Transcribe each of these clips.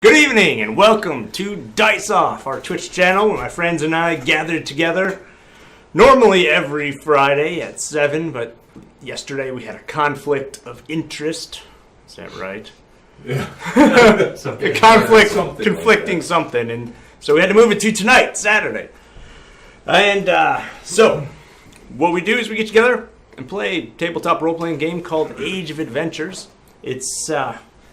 Good evening and welcome to Dice Off, our Twitch channel where my friends and I gathered together normally every Friday at 7, but yesterday we had a conflict of interest. Is that right? Yeah. A conflicting something, and so we had to move it to tonight, Saturday. And so, what we do is we get together and play a tabletop role-playing game called Age of Adventures. It's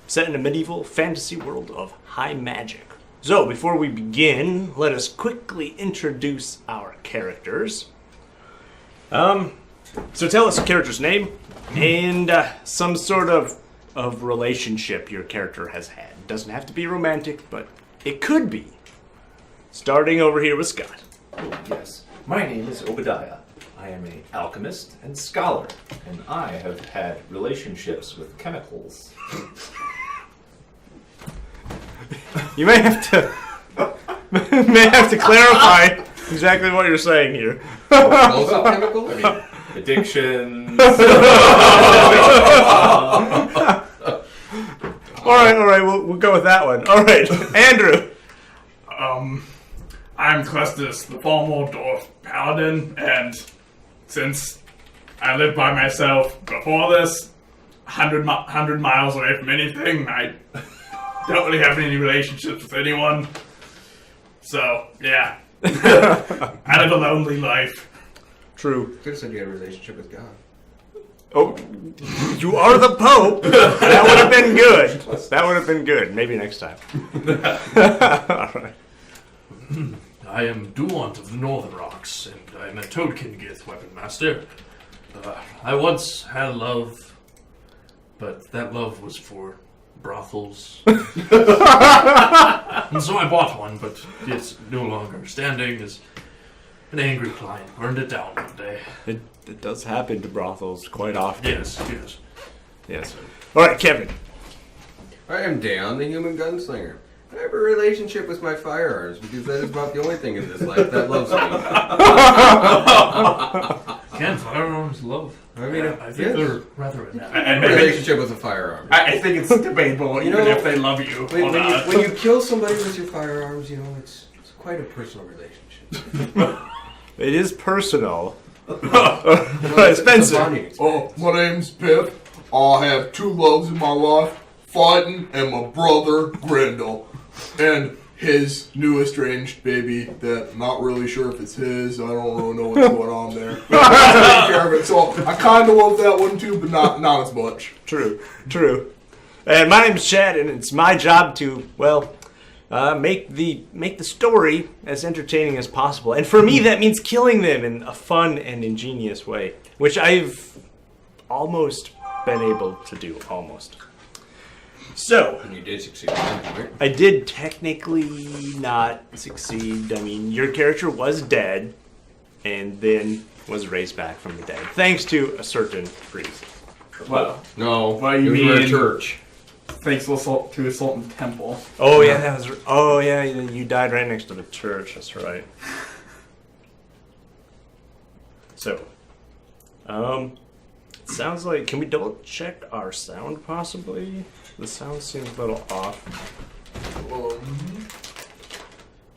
set in a medieval fantasy world of high magic. So, before we begin, let us quickly introduce our characters. So tell us a character's name and some sort of relationship your character has had. It doesn't have to be romantic, but it could be. Starting over here with Scott. Oh, yes. My name is Obadiah. I am an alchemist and scholar, and I have had relationships with chemicals. You may have to clarify exactly what you're saying here. Also chemicals? I mean, addictions. All right, we'll go with that one. All right, Andrew. I'm Clustus, the formal dwarf paladin, and since I lived by myself before this, 100 miles away from anything, I don't really have any relationships with anyone. So, yeah. I live a lonely life. True. Could have said you had a relationship with God. Oh, you are the Pope. That would have been good. That would have been good. Maybe next time. All right. I am Duant of the Northern Rocks, and I am a Toadkin-Gith weapon master. I once had a love, but that love was for brothels. And so I bought one, but it's no longer standing as an angry client burned it down one day. It does happen to brothels quite often. Yes. All right, Kevin. I am Dan, the human gunslinger. I have a relationship with my firearms because that is about the only thing in this life that loves me. Can firearms love? I mean, I think they're rather inadequate. a relationship with a firearm. I think it's debatable, even if they love you or not. When you kill somebody with your firearms, you know, it's quite a personal relationship. It is personal. It's Spencer. funny. Oh, my name's Pip. I have two loves in my life, fighting and my brother, Grendel. And his new estranged baby that I'm not really sure if it's his. I don't really know what's going on there. But I take care of it, so I kind of love that one too, but not as much. True. And my name's Chad, and it's my job to, make the story as entertaining as possible. And for me, that means killing them in a fun and ingenious way, which I've almost been able to do, almost. So, And you did succeed, right? I did technically not succeed. I mean, your character was dead, and then was raised back from the dead, thanks to a certain priest. Well, No, What do you we were mean? a church. thanks to a Sultan Temple. Oh yeah, that was. Oh yeah, you died right next to the church. That's right. So, it sounds like. Can we double check our sound possibly? The sound seems a little off.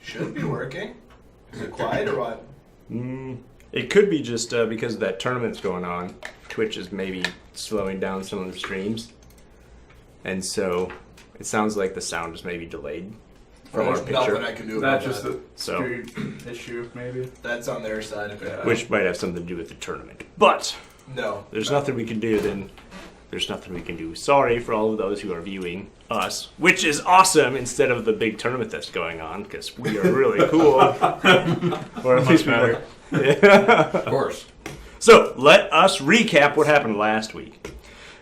Should be working. Is it quiet or what? It could be just because that tournament's going on. Twitch is maybe slowing down some of the streams, and so it sounds like the sound is maybe delayed from our There's picture. nothing I can do about That's just that. a So- stream issue, maybe. That's on their side of it. Which might have something to do with the tournament. But No. there's nothing we can do, then there's nothing we can do. Sorry for all of those who are viewing us, which is awesome instead of the big tournament that's going on, because we are really cool. Or at least we were. Of course. So, let us recap what happened last week.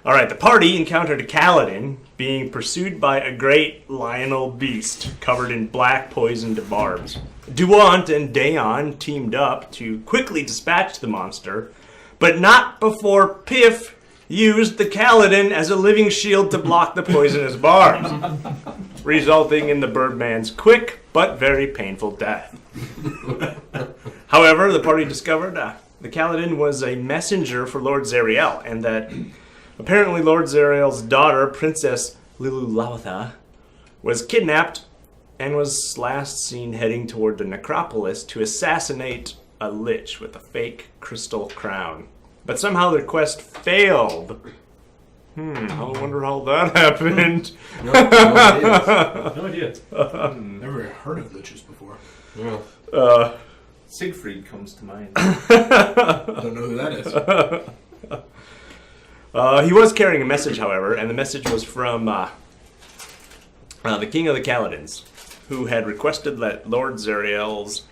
Alright, the party encountered a Kaladin being pursued by a great lionel beast covered in black poisoned barbs. Duant and Dayon teamed up to quickly dispatch the monster, but not before Piff used the Kaladin as a living shield to block the poisonous barbs, resulting in the Birdman's quick but very painful death. However, the party discovered the Kaladin was a messenger for Lord Zariel, and that apparently Lord Zariel's daughter, Princess Lilulawatha, was kidnapped and was last seen heading toward the necropolis to assassinate a lich with a fake crystal crown. But somehow their quest failed. I wonder how that happened. No ideas. No idea. Never heard of liches before. Yeah. Siegfried comes to mind. I don't know who that is. He was carrying a message, however, and the message was from the King of the Kaladins, who had requested that Lord Zariel's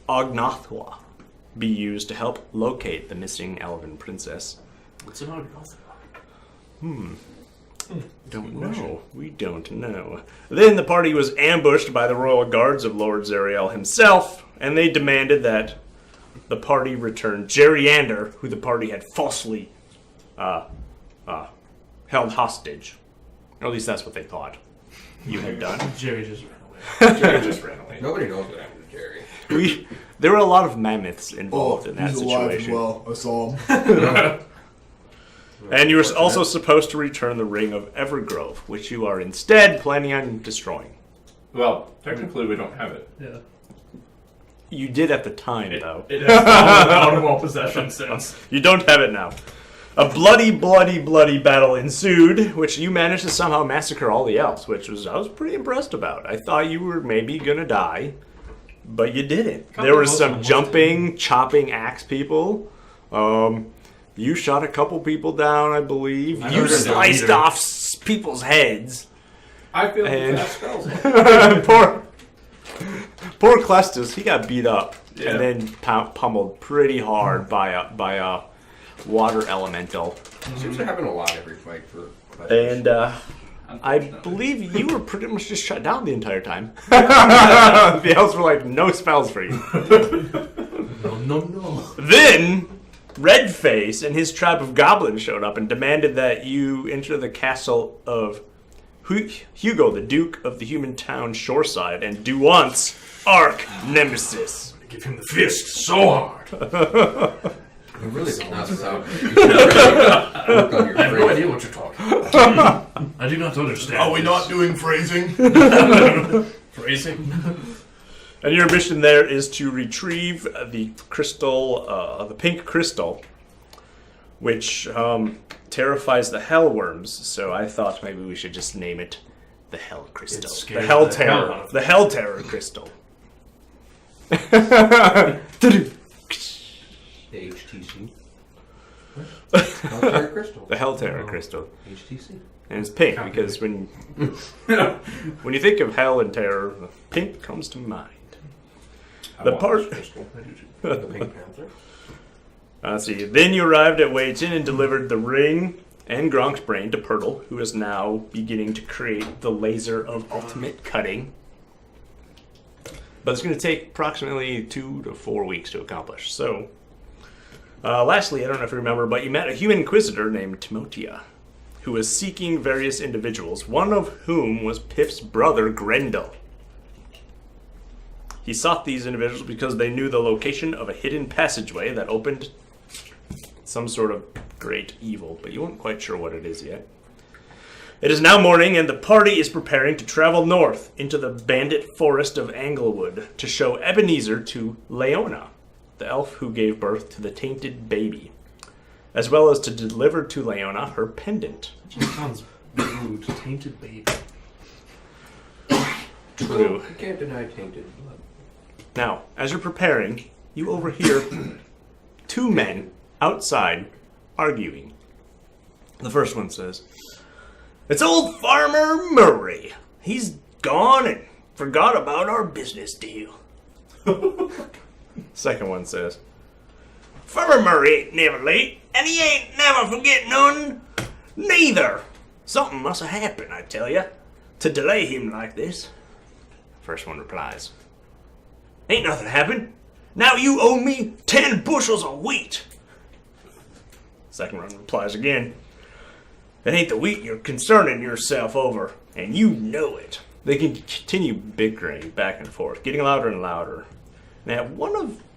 Ognothwa be used to help locate the missing elven princess. What's an Ognothwa? Don't know. We don't know. Then the party was ambushed by the royal guards of Lord Zariel himself, and they demanded that the party return Gerryander, who the party had falsely held hostage. Or at least that's what they thought you had done. Jerry just ran away. Jerry just ran away. Nobody knows what happened to Jerry. There were a lot of mammoths Oh, involved in that he's alive as situation. well. I saw him. And you were also supposed to return the Ring of Evergrove, which you are instead planning on destroying. Well, technically we don't have it. Yeah. You did at the time, though. It has fallen out of our possession since. You don't have it now. A bloody battle ensued, which you managed to somehow massacre all the elves, which I was pretty impressed about. I thought you were maybe gonna die, but you didn't. There were some jumping, chopping axe people. You shot a couple people down, I believe. I You heard they're sliced leader. off people's heads. I feel And- that spells. Poor Clestus, he got beat up Yeah. and then pummeled pretty hard by a water elemental. Seems to happen a lot every fight for. And I believe you were pretty much just shut down the entire time. The elves were like, no spells for you. No. Then Redface and his tribe of goblins showed up and demanded that you enter the castle of Hugo, the Duke of the human town Shoreside, and do once Arch Nemesis. Give him the fist so hard. It really does not sound. You should really work on your I have no phrase. idea what you're talking about. I do not understand. Are we this. not doing phrasing? Phrasing? And your mission there is to retrieve the crystal, the pink crystal, which terrifies the hellworms. So I thought maybe we should just name it the Hell Crystal. It The scared Hell the hell out Terror. of The Hell Terror Crystal. The HTC. Hellfire Crystal. The Hell Terror Crystal. HTC. And it's pink because when you think of hell and terror, pink comes to mind. I The want part- this crystal. The Pink Panther. Let's see. Then you arrived at Wade's Inn and delivered the ring and Gronk's brain to Pirtle, who is now beginning to create the laser of ultimate cutting. But it's going to take approximately 2 to 4 weeks to accomplish. So, lastly, I don't know if you remember, but you met a human inquisitor named Timotea, who was seeking various individuals, one of whom was Piff's brother, Grendel. He sought these individuals because they knew the location of a hidden passageway that opened some sort of great evil, but you weren't quite sure what it is yet. It is now morning, and the party is preparing to travel north into the bandit forest of Anglewood to show Ebenezer to Leona, the elf who gave birth to the tainted baby, as well as to deliver to Leona her pendant. Sounds rude. Tainted baby. True. You can't deny tainted blood. Now, as you're preparing, you overhear two men outside arguing. The first one says, "It's old Farmer Murray. He's gone and forgot about our business deal." Second one says, "Farmer Murray ain't never late, and he ain't never forget none, neither. Something must have happened, I tell ya, to delay him like this." First one replies, "Ain't nothing happened. Now you owe me 10 bushels of wheat." Second one replies again, "It ain't the wheat you're concerning yourself over, and you know it." They can continue bickering back and forth, getting louder and louder. And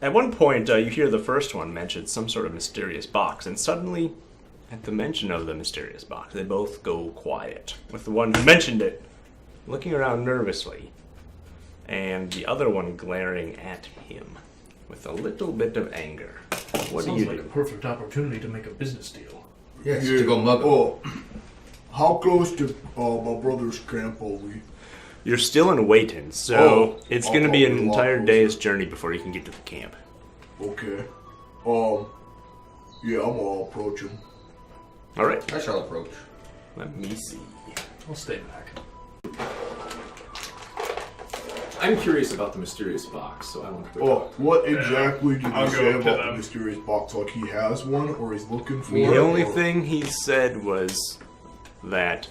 at one point, you hear the first one mention some sort of mysterious box, and suddenly, at the mention of the mysterious box, they both go quiet, with the one who mentioned it looking around nervously, and the other one glaring at him with a little bit of anger. What do Sounds you like do? a perfect opportunity to make a business deal. Yes, to go mug 'em. Oh, how close to my brother's camp are we? You're still in Wayton, so it's going to be an entire day's journey before you can get to the camp. Okay. Yeah, I'm gonna approach him. All right. I shall approach. Let me see. I'll stay back. I'm curious about the mysterious box, so I want to. Oh, what exactly did I'll he go say up to about the them. mysterious box? Like he has one, or he's looking for The it? The only or- thing he said was that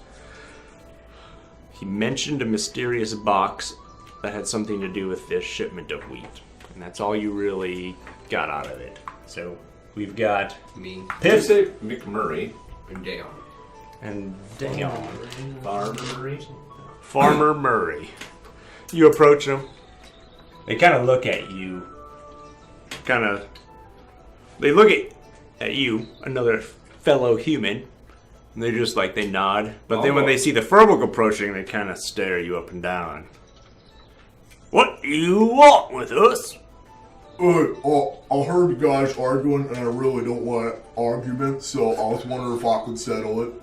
he mentioned a mysterious box that had something to do with this shipment of wheat. And that's all you really got out of it. So we've got Me Did you Pip say McMurray? and Dale. and Dion. Farmer? Farmer Murray. You approach them. They kind of look at you. They look at you, another fellow human, and they're just like, they nod. But then when they see the Furbolg approaching, they kind of stare you up and down. What do you want with us? I heard you guys arguing, and I really don't like arguments, so I was wondering if I could settle it.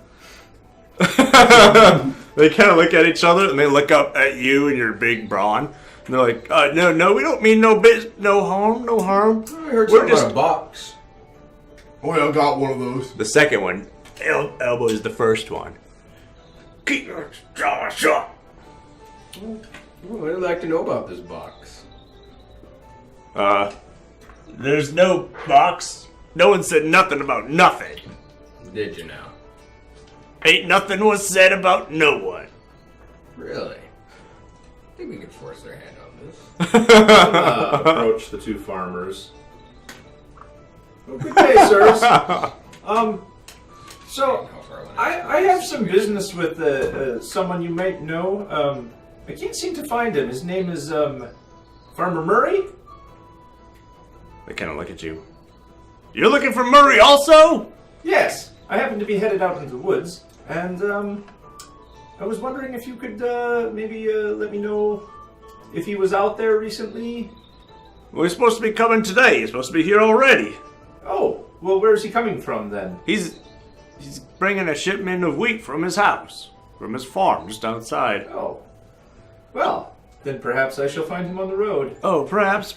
They kind of look at each other, and they look up at you and your big brawn. And they're like, no, we don't mean no harm. I heard We're something just- about a box. Oh yeah, I got one of those. The second one, elbow is the first one. Keep your jaw shut. Oh, I'd like to know about this box. There's no box. No one said nothing about nothing. Did you now? Ain't nothing was said about no one. Really? I think we could force their hand on this. Approach the two farmers. Oh, good day, sirs. So How far I went. I have some business with someone you might know. I can't seem to find him. His name is Farmer Murray. They kind of look at you. You're looking for Murray also? Yes, I happen to be headed out into the woods, and I was wondering if you could maybe let me know if he was out there recently. Well, he's supposed to be coming today. He's supposed to be here already. Oh, well, where's he coming from then? He's bringing a shipment of wheat from his house, from his farm just outside. Oh, well, then perhaps I shall find him on the road. Oh, perhaps.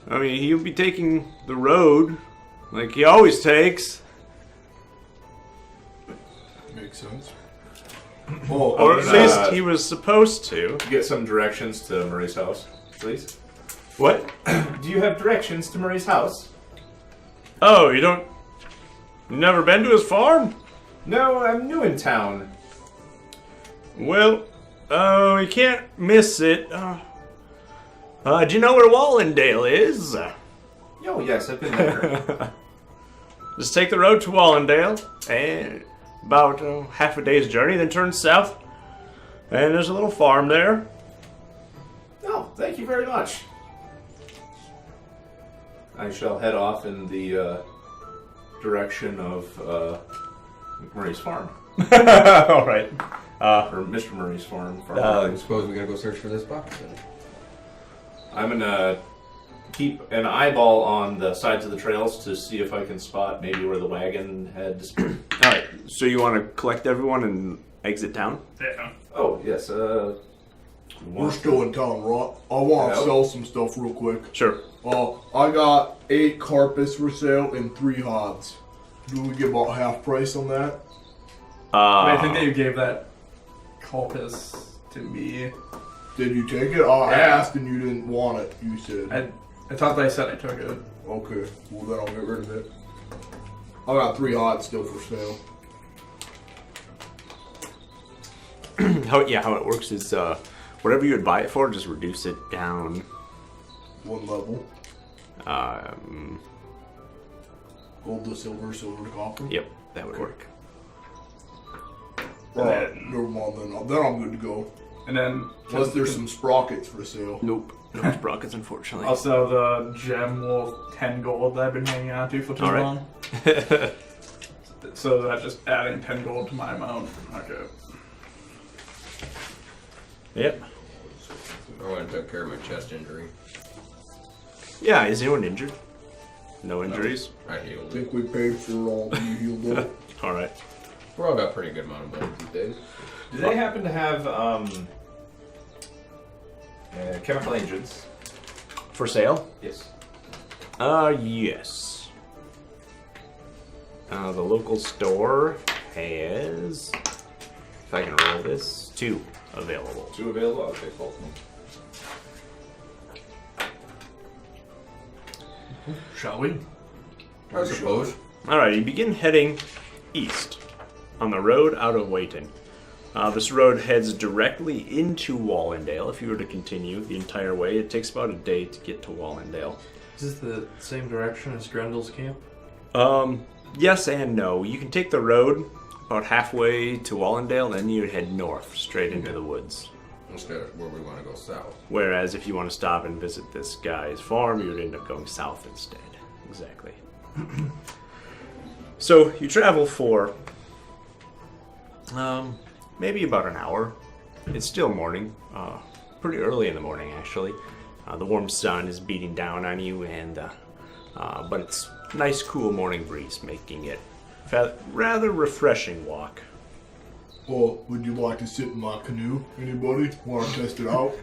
I mean, he'll be taking the road like he always takes. Makes sense. Oh, Or at least he was supposed to. get some directions to Murray's house, please. What? Do you have directions to Murray's house? Oh, you never been to his farm? No, I'm new in town. Well, you can't miss it. Do you know where Wallendale is? Oh, yes, I've been there. Just take the road to Wallendale, and about half a day's journey, then turn south, and there's a little farm there. Oh, thank you very much. I shall head off in the direction of Murray's farm. All right. Or Mr. Murray's farm. I suppose we gotta go search for this box then. I'm gonna keep an eyeball on the sides of the trails to see if I can spot maybe where the wagon had disappeared. All right. So you want to collect everyone and exit town? Yeah. Oh, yes, We're still in town, right? I want to Yeah. sell some stuff real quick. Sure. I got 8 carpets for sale and 3 hods. Do we give about half price on that? I think that you gave that cultist to me. Did you take it? I asked and you didn't want it, you said. I thought they said I took it. Okay, well then I'll get rid of it. I got 3 hods still for sale. How it works is whatever you would buy it for, just reduce it down. 1 level. Gold to silver, silver to copper. Yep, that would work. Alright, never mind then. Then I'm good to go. And then Unless there's some sprockets for sale. Nope. No sprockets, unfortunately. also the gem wolf 10 gold that I've been hanging on to for too All right. long. So that's just adding 10 gold to my amount. Okay. Yep. I went and took care of my chest injury. Yeah, is anyone injured? No injuries? I healed I it. think we paid for all you healed up. Alright. We're all got pretty good amount of money these days. Do they happen to have chemical agents? For sale? Yes. Yes. The local store has, if I can roll this, 2 available. 2 available? Okay, cool. Shall we? I suppose. Alright, you begin heading east on the road out of Wayton. This road heads directly into Wallendale. If you were to continue the entire way, it takes about a day to get to Wallendale. Is this the same direction as Grendel's camp? Yes and no. You can take the road about halfway to Wallendale, then you would head north, straight into the woods. Instead of where we want to go south. Whereas if you want to stop and visit this guy's farm, you would end up going south instead. Exactly. So you travel for maybe about an hour. It's still morning, pretty early in the morning actually. The warm sun is beating down on you, and but it's nice, cool morning breeze, making it a rather refreshing walk. Well, would you like to sit in my canoe? Anybody want to test it out?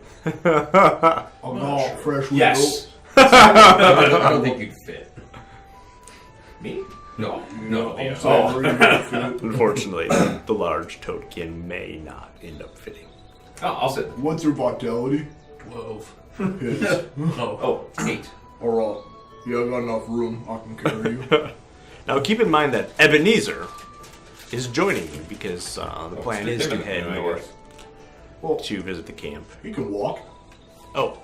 I'm all fresh with Yes. I don't think you'd fit. Me? No. I'm Yeah. sorry. Unfortunately, the large toadkin may not end up fitting. Oh, I'll sit. What's your vitality? 12. His. Oh. 8. Alright. Yeah, I got enough room. I can carry you. Now keep in mind that Ebenezer is joining you because the plan is to head north Well, to visit the camp. he can walk. Oh,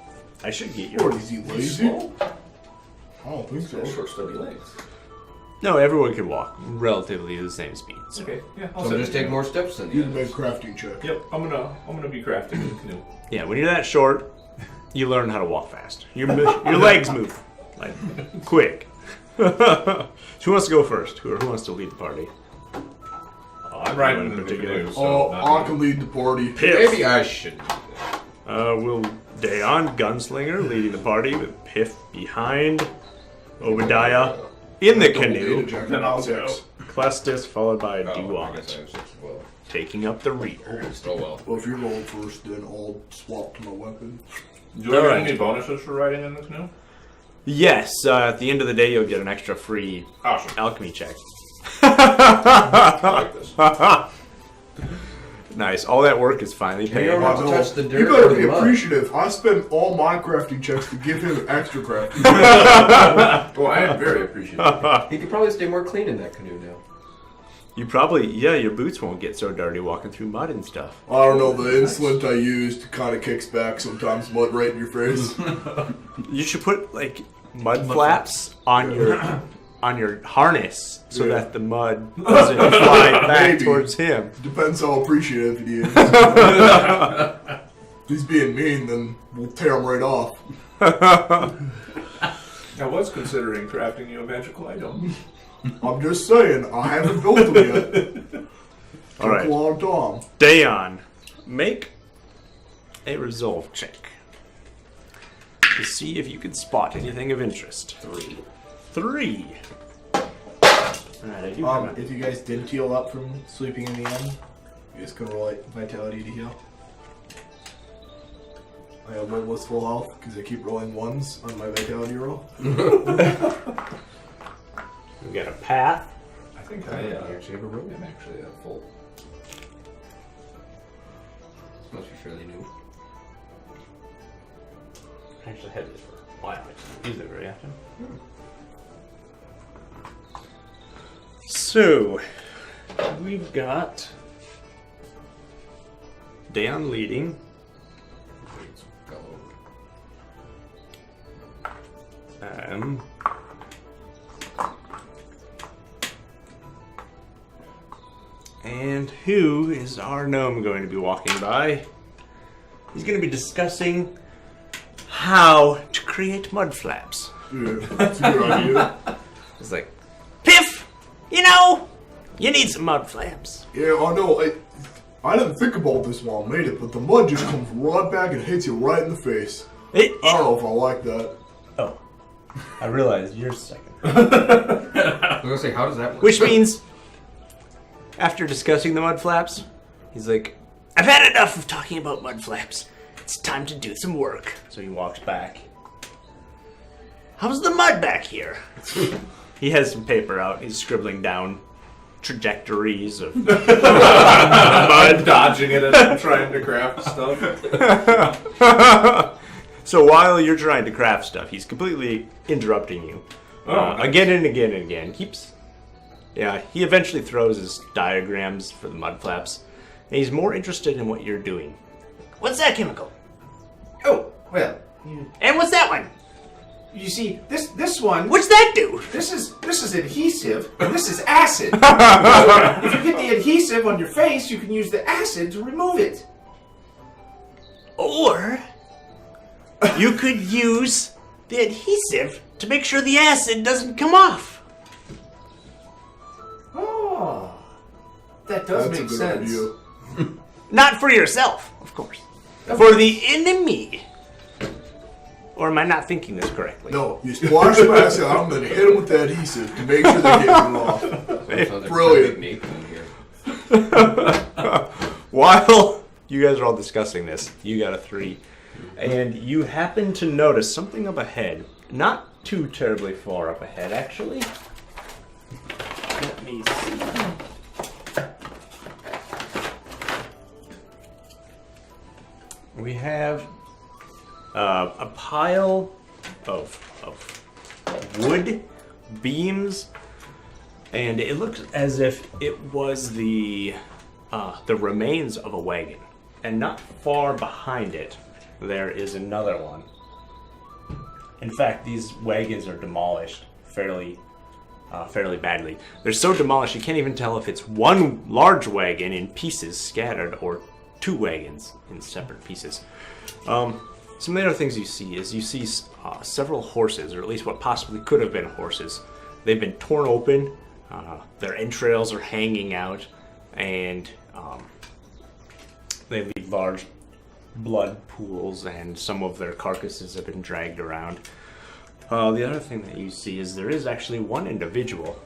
I should get Or your... is he lazy? I don't think so. Short, stubby legs. No, everyone can walk relatively the same speed. So. Okay, yeah, I'll So sit. just take more steps than the You can make others. crafting check. Yep, I'm gonna be crafting in the canoe. Yeah, when you're that short, you learn how to walk fast. Your legs move like quick. So who wants to go first? Who wants to lead the party? I'm riding in in the particular. canoe, so Oh, not I me. can lead the party. Piff. Maybe I should. Will Dayon, Gunslinger, leading the party with Piff behind, Obadiah in the canoe, Then I'll go. Clestis followed by Oh, I Duant, guess I have 6 as well. taking up the rear. Oh well. Well, if you're going first, then I'll swap to my weapon. Do I get Alright. any bonuses for riding in the canoe? Yes, at the end of the day, you'll get an extra free Awesome. alchemy check. I like this. Nice. All that work is finally You paid. don't have I to know. touch the dirt You gotta or be the mud. appreciative. I spent all my crafting checks to give him extra crafting. Well, I am very appreciative. He could probably stay more clean in that canoe now. You probably, your boots won't get so dirty walking through mud and stuff. I don't know, the insolent I used kind of kicks back sometimes, mud right in your face. You should put like mud flaps on your harness so Yeah. that the mud doesn't fly back Maybe. towards him. Depends how appreciative he is. If he's being mean, then we'll tear him right off. I was considering crafting you a magical item. I'm just saying, I haven't built him yet. All Took right, a long time. Dayon, make a resolve check to see if you can spot anything of interest. 3. Alright, I do have a- If you guys didn't heal up from sleeping in the end, you just can roll it vitality to heal. I have almost full health because I keep rolling ones on my vitality roll. we got a path. I think I actually have a robe. I'm actually full. This must be fairly new. I actually had this for a while. I just use it very often. So, we've got Dayon leading. It's bellow. And who is our gnome going to be walking by? He's going to be discussing how to create mud flaps. Yeah, that's a good idea. It's like, Piff, you know, you need some mud flaps. Yeah, I know. I didn't think about this while I made it, but the mud just comes right back and hits you right in the face. I don't know if I like that. Oh, I realized you're second. I was gonna say, how does that work? Which means, after discussing the mud flaps, he's like, I've had enough of talking about mud flaps. It's time to do some work. So he walks back. How's the mud back here? He has some paper out. He's scribbling down trajectories of mud. Dodging it as I'm trying to craft stuff. So while you're trying to craft stuff, he's completely interrupting you. Again and again and again. He eventually throws his diagrams for the mud flaps. And he's more interested in what you're doing. What's that chemical? Oh, well, And what's that one? you see, this one. What's that do? This is adhesive, and this is acid. If you get the adhesive on your face, you can use the acid to remove it. Or you could use the adhesive to make sure the acid doesn't come off. Oh, that does That's a make good sense. idea. Not for yourself, of course. For the enemy. Or am I not thinking this correctly? No, you splash some acid on them and hit them with the adhesive to make sure they get it off. Sounds like Brilliant. Nathan here. While you guys are all discussing this, you got a 3. And you happen to notice something up ahead. Not too terribly far up ahead, actually. Let me see. We have a pile of wood beams, and it looks as if it was the remains of a wagon. And not far behind it, there is another one. In fact, these wagons are demolished fairly badly. They're so demolished you can't even tell if it's one large wagon in pieces scattered or 2 wagons in separate pieces. Some of the other things you see several horses, or at least what possibly could have been horses. They've been torn open, their entrails are hanging out, and they leave large blood pools, and some of their carcasses have been dragged around. The other thing that you see is there is actually one individual.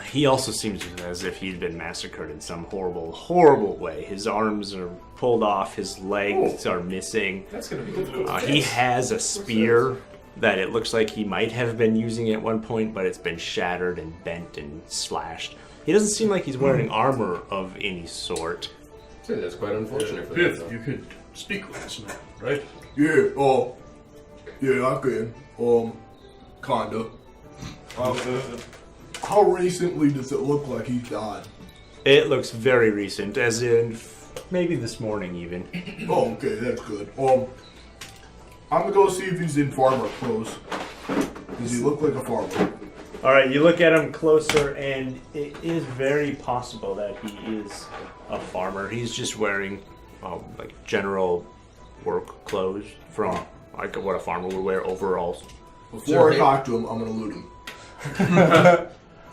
He also seems as if he'd been massacred in some horrible, horrible way. His arms are pulled off, his legs are missing. That's gonna be difficult. He has a spear that it looks like he might have been using at one point, but it's been shattered and bent and slashed. He doesn't seem like he's wearing armor of any sort. See, that's quite unfortunate for Biff, them. you could speak with this man, right? Yeah, yeah, I can. Kinda. How recently does it look like he died? It looks very recent, as in maybe this morning even. Oh, okay, that's good. I'm gonna go see if he's in farmer clothes. Does he look like a farmer? Alright, you look at him closer, and it is very possible that he is a farmer. He's just wearing like general work clothes from like what a farmer would wear, overalls. Before I talk to him, I'm gonna loot him.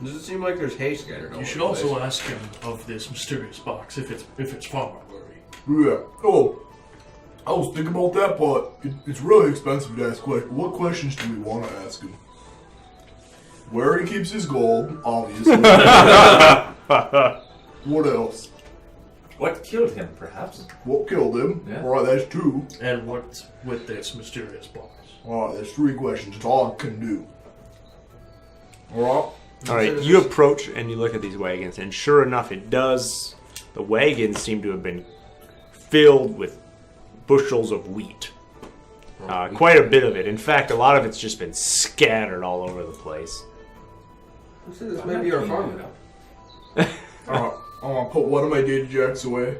Does it seem like there's hay scattered all You should over the also place? ask him of this mysterious box if it's farmer worthy. Yeah. Oh, I was thinking about that, but it's really expensive to ask questions. What questions do we want to ask him? Where he keeps his gold, obviously. What else? What killed him, perhaps? What killed him? Yeah. Alright, that's 2. And what's with this mysterious box? Alright, that's 3 questions. That's all I can do. Alright. Alright, you approach and you look at these wagons, and sure enough, it does. The wagons seem to have been filled with bushels of wheat. Quite a bit of it. In fact, a lot of it's just been scattered all over the place. See, this may be our farmer. Alright, I'm gonna put one of my data jacks away,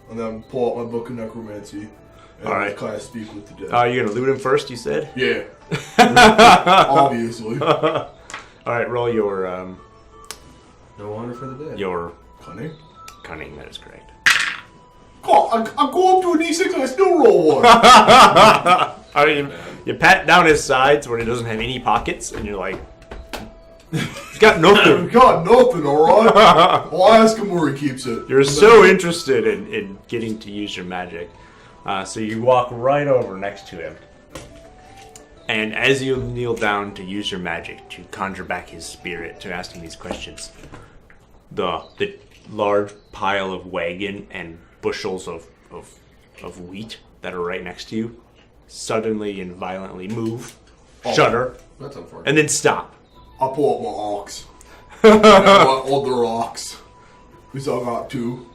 and then pull out my book of necromancy, and Alright. kind of speak with the dead. You're gonna loot him first, you said? Yeah. Obviously. Alright, roll your No honor for the dead. your Cunning? cunning, that is correct. God, I'm going to a D6 and I still roll 1. I mean, you pat down his sides where he doesn't have any pockets, and you're like, He's got nothing. I've got nothing, alright? I'll ask him where he keeps it. You're so interested in getting to use your magic. So you walk right over next to him. And as you kneel down to use your magic, to conjure back his spirit, to ask him these questions, the large pile of wagon and bushels of wheat that are right next to you suddenly and violently move, shudder, That's unfortunate. and then stop. I pull up my ox. And my other ox. Because I got two.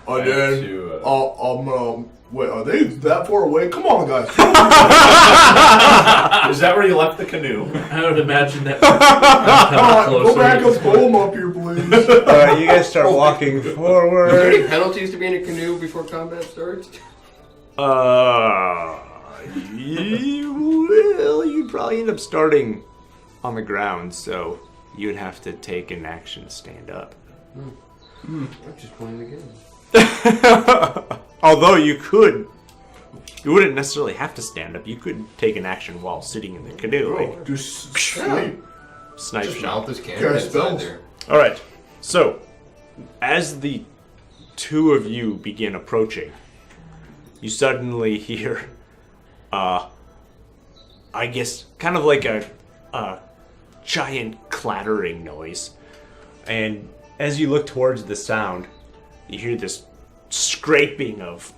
And then I'm gonna... Wait, are they that far away? Come on, guys. Is that where you left the canoe? I would imagine that. Go back and pull them up here, please. You guys start walking Are there forward. any penalties to being in a canoe before combat starts? You'd probably end up starting on the ground, so you'd have to take an action to stand up. I'm just playing the game. Although you wouldn't necessarily have to stand up. You could take an action while sitting in the canoe. Like, Just sleep. snipe Just shot. mouth this cannon Cast inside spells. there. All right. So, as the two of you begin approaching, you suddenly hear, I guess, kind of like a giant clattering noise. And as you look towards the sound, you hear this scraping of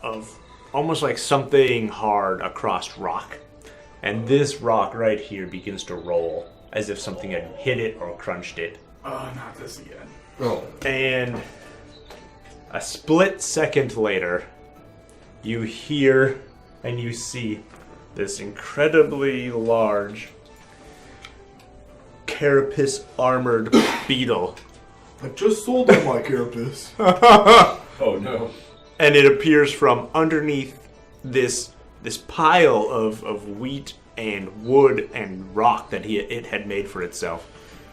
almost like something hard across rock. And this rock right here begins to roll as if something had hit it or crunched it. Oh, not this again. Oh, And a split second later, you hear and you see this incredibly large carapace armored beetle. I just sold them my carapace. Oh no. And it appears from underneath this pile of wheat and wood and rock that it had made for itself.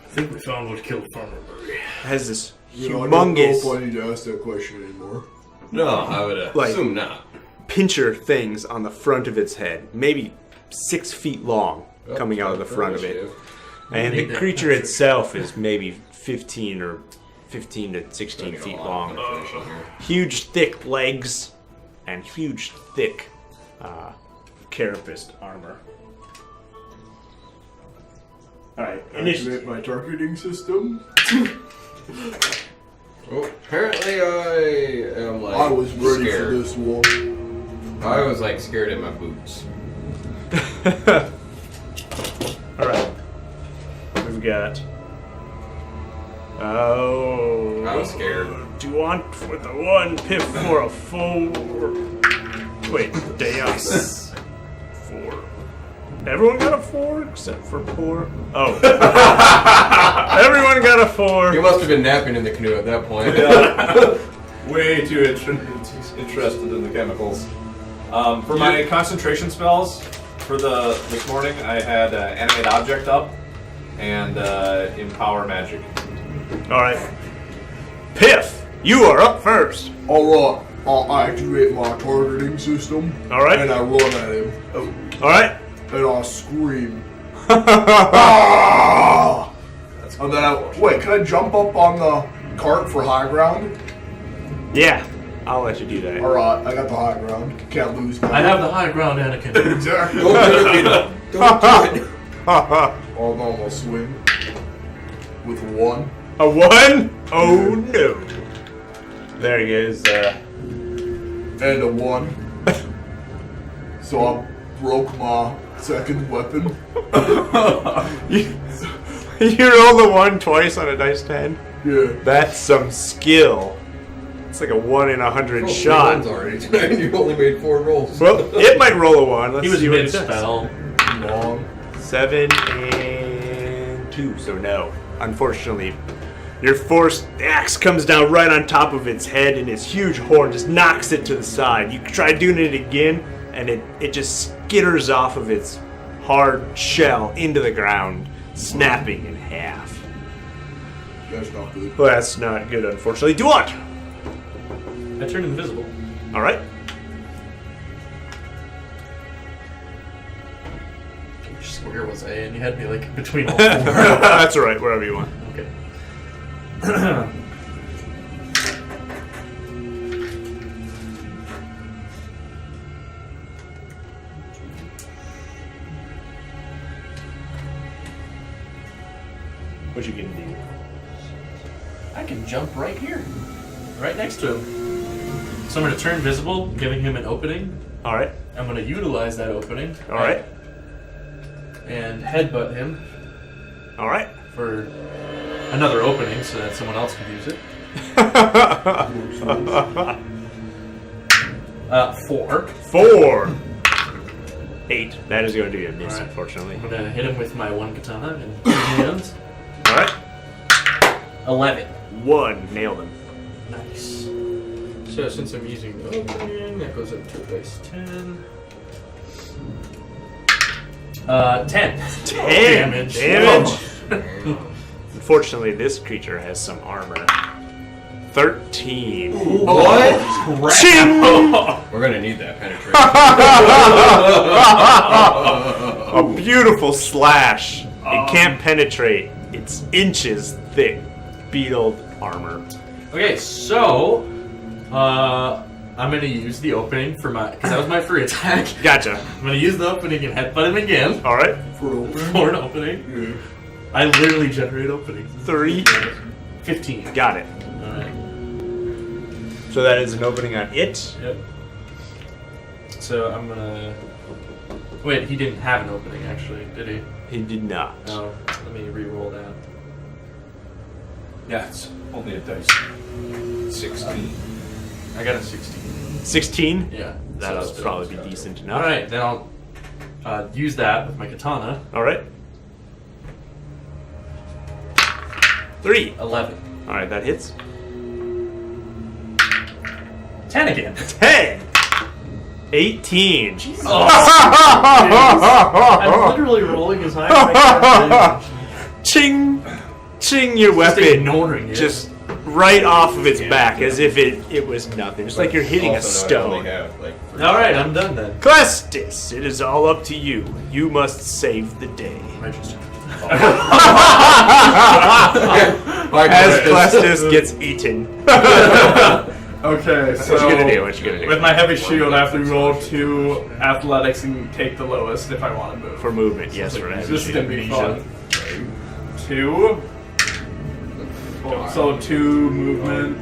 I think we found what killed Farmer Murray. It has this I don't know humongous if I need to ask that question anymore. no, I would assume not. pincher things on the front of its head, maybe 6 feet long, coming out of the front of it. And the creature itself is maybe 15 to 16 feet long. Huge, thick legs and huge, thick carapaced armor. Alright, Activate my targeting system. Well, apparently I am like I was ready scared. for this one. I was like scared in my boots. Alright. We've got. Oh. I was scared. Do you want with the 1 pip for a 4? Wait, dice. 4. Everyone got a 4 except for poor. Oh. Everyone got a 4. You must have been napping in the canoe at that point. Way too interested in the chemicals. For my concentration spells, for this morning, I had animate object up and empower magic. All right. Piff, you are up first. Alright, I'll activate my targeting system. All right. And I run at him. All right. And I'll scream. Ah! And then wait, can I jump up on the cart for high ground? Yeah, I'll let you do that. Alright, I got the high ground. Can't lose. I have the high ground, Anakin. Exactly. Don't do it, Vito. Don't do it. I'll normal swing. With 1. A 1? Oh no. There he is. And a 1. So I broke my second weapon. You roll the 1 twice on a dice 10? Yeah. That's some skill. It's like a 1 in 100 shot. Already tonight, you only made 4 rolls. Well, it might roll a 1. Let's He was see what it does. mid-spell. Long. 7 and 2, so no. Unfortunately, you're forced. The axe comes down right on top of its head, and its huge horn just knocks it to the side. You try doing it again, and it just skitters off of its hard shell into the ground, snapping in half. That's not good. Well, that's not good, unfortunately. Do what? I turned invisible. All right. Which square was I in? You had me like between all four. That's all right. Wherever you want. Okay. What you gonna do? I can jump right here. Right next to him. So I'm going to turn visible, giving him an opening. All right. I'm going to utilize that opening. All right. And headbutt him All right. for another opening so that someone else can use it. 4. 4. 8. That is going to be a miss, All right. unfortunately. I'm going to hit him with my one katana in 2 hands. All right. 11. 1. Nailed him. Nice. So since I'm using the opening, that goes up to base 10. 10. 10 damage. Unfortunately, this creature has some armor. 13. What? Ching! We're gonna need that penetration. A beautiful slash. It can't penetrate. It's inches thick, beetled armor. Okay, so I'm gonna use the opening for my because that was my free attack. Gotcha. I'm gonna use the opening and headbutt him again All right. for an opening. I literally generate openings. 3. 15. Got it. All right. So that is an opening on it. Yep. So I'm gonna. Wait, he didn't have an opening actually, did he? He did not. No. Let me re-roll that. Yeah, it's only a dice. 16. I got a 16. 16? Yeah. That'll so probably be decent enough. All right, then I'll use that with my katana. All right. 3. 11. All right, that hits. 10 again. 10. 18. Jesus. I'm literally rolling as high as I can. Ching! Ching your Just weapon. ignoring it. Just right off of its back as if it was nothing. Just like you're hitting a Also know I only stone. have, like, 3 All right, I'm done then. Clastus, it is all up to you. You must save the day. As Clastus gets eaten. Okay, so What you gonna do? What you gonna do? with my heavy shield, I have to roll 2 athletics and take the lowest if I want to move. For movement, yes, for that. This is gonna be fun. 2. So 2 movement,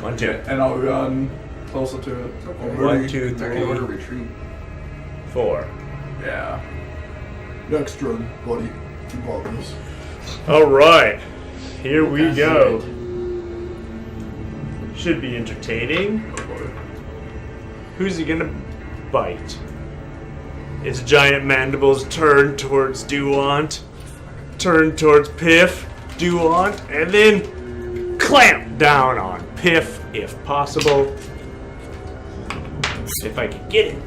1, 2. and I'll run closer to it. 1, 2, I can order 3, retreat. 4. Yeah. Next turn, buddy. You got this. All right, here we go. Should be entertaining. Who's he gonna bite? It's Giant Mandible's turn towards Duant, turn towards Piff, Duant, and then clamp down on Piff if possible. If I can get it.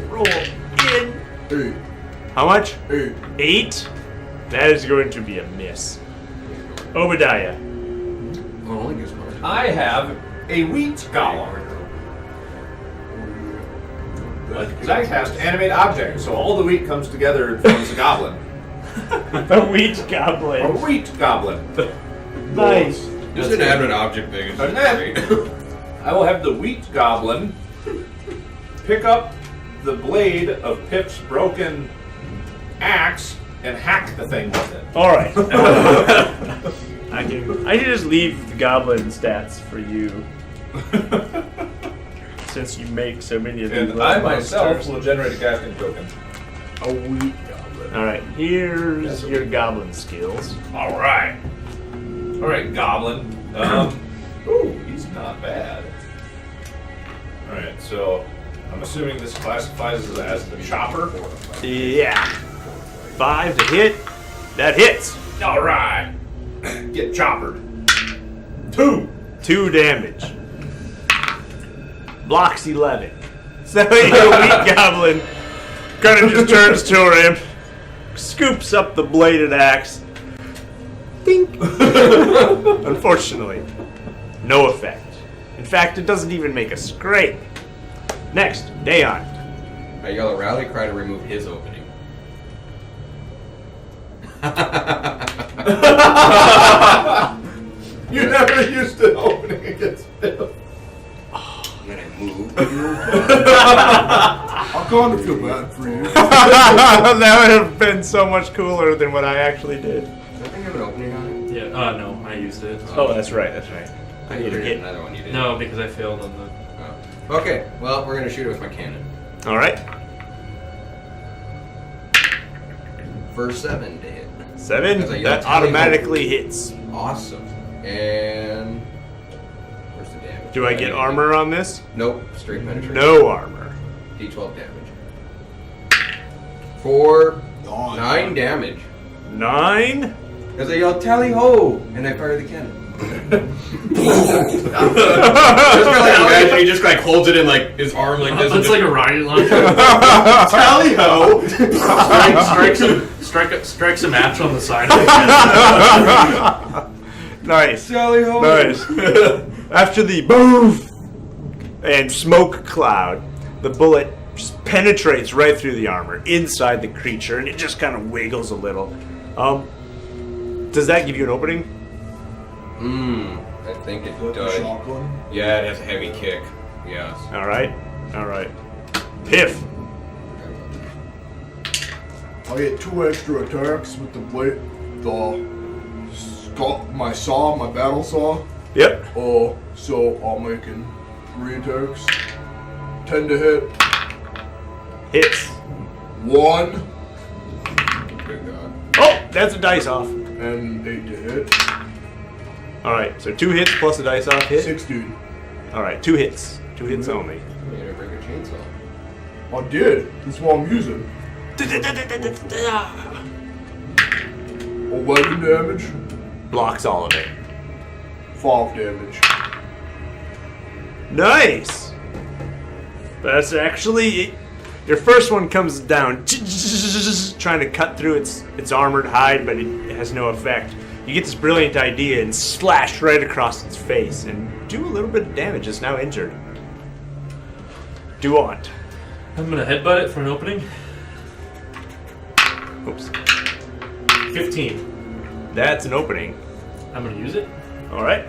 Roll in. 8. How much? 8. 8? That is going to be a miss. Obadiah. Well, only gives one. I have a wheat golem. Because I cast animate object, so all the wheat comes together and forms a goblin. A wheat A goblin. wheat goblin. Nice. Just an admin object thing. It's And just then great. I will have the wheat goblin pick up the blade of Pip's broken axe and hack the thing with it. All right. I can just leave the goblin stats for you, since you make so many of these. And I little myself monsters. will generate a casting token. A wheat goblin. All right. Here's your goblin skills. All right. All right, goblin. Ooh, he's not bad. All right, so I'm assuming this classifies as the chopper. Yeah. 5 to hit. That hits. All right. Get choppered. 2. 2 damage. Blocks 11. So your wheat goblin kind of just turns toward him, scoops up the bladed axe. Dink. Unfortunately, no effect. In fact, it doesn't even make a scrape. Next, Dayon. I yell a rally cry to remove his opening. You never used an opening against Biff. And then I move. I kind of feel bad for you. That would have been so much cooler than what I actually did. I think I have an opening on it. Yeah. No, I used it. Oh, that's right. That's right. I need to created hit. another one. You did. No, because I failed on the. Oh. Okay. Well, we're gonna shoot it with my cannon. All right. For 7 to hit. 7. That's a That tally ho. automatically hits. Awesome. And where's the damage? Do I get armor on this? Nope. Straight penetration. No armor. D12 damage. For Nine. 9 damage. 9. As I yell tally ho, and I fire the cannon. Just imagine he just holds it in his arm like this. It's like a rocket launcher. Tally ho! strikes a match on the side. Nice. Tally ho. Nice. After the boom and smoke cloud, the bullet just penetrates right through the armor inside the creature, and it just kind of wiggles a little. Does that give you an opening? I think it The does. shotgun. Yeah, it has a heavy kick. Yes. All right. All right. Piff. I get 2 extra attacks with the blade, my saw, my battle saw. Yep. So I'm making 3 attacks. 10 to hit. Hits. 1 Good God. Oh, that's a dice off. and 8 to hit. All right. So 2 hits plus a dice off hit. 16. All right. 2 hits. 2 hits only. You gotta break a chainsaw. I did. That's what I'm using. 11 damage. Blocks all of it. 5 damage. Nice. That's actually your first one comes down, trying to cut through its armored hide, but it has no effect. You get this brilliant idea and slash right across its face and do a little bit of damage. It's now injured. Duant. I'm gonna headbutt it for an opening. Oops. 15. That's an opening. I'm gonna use it. All right.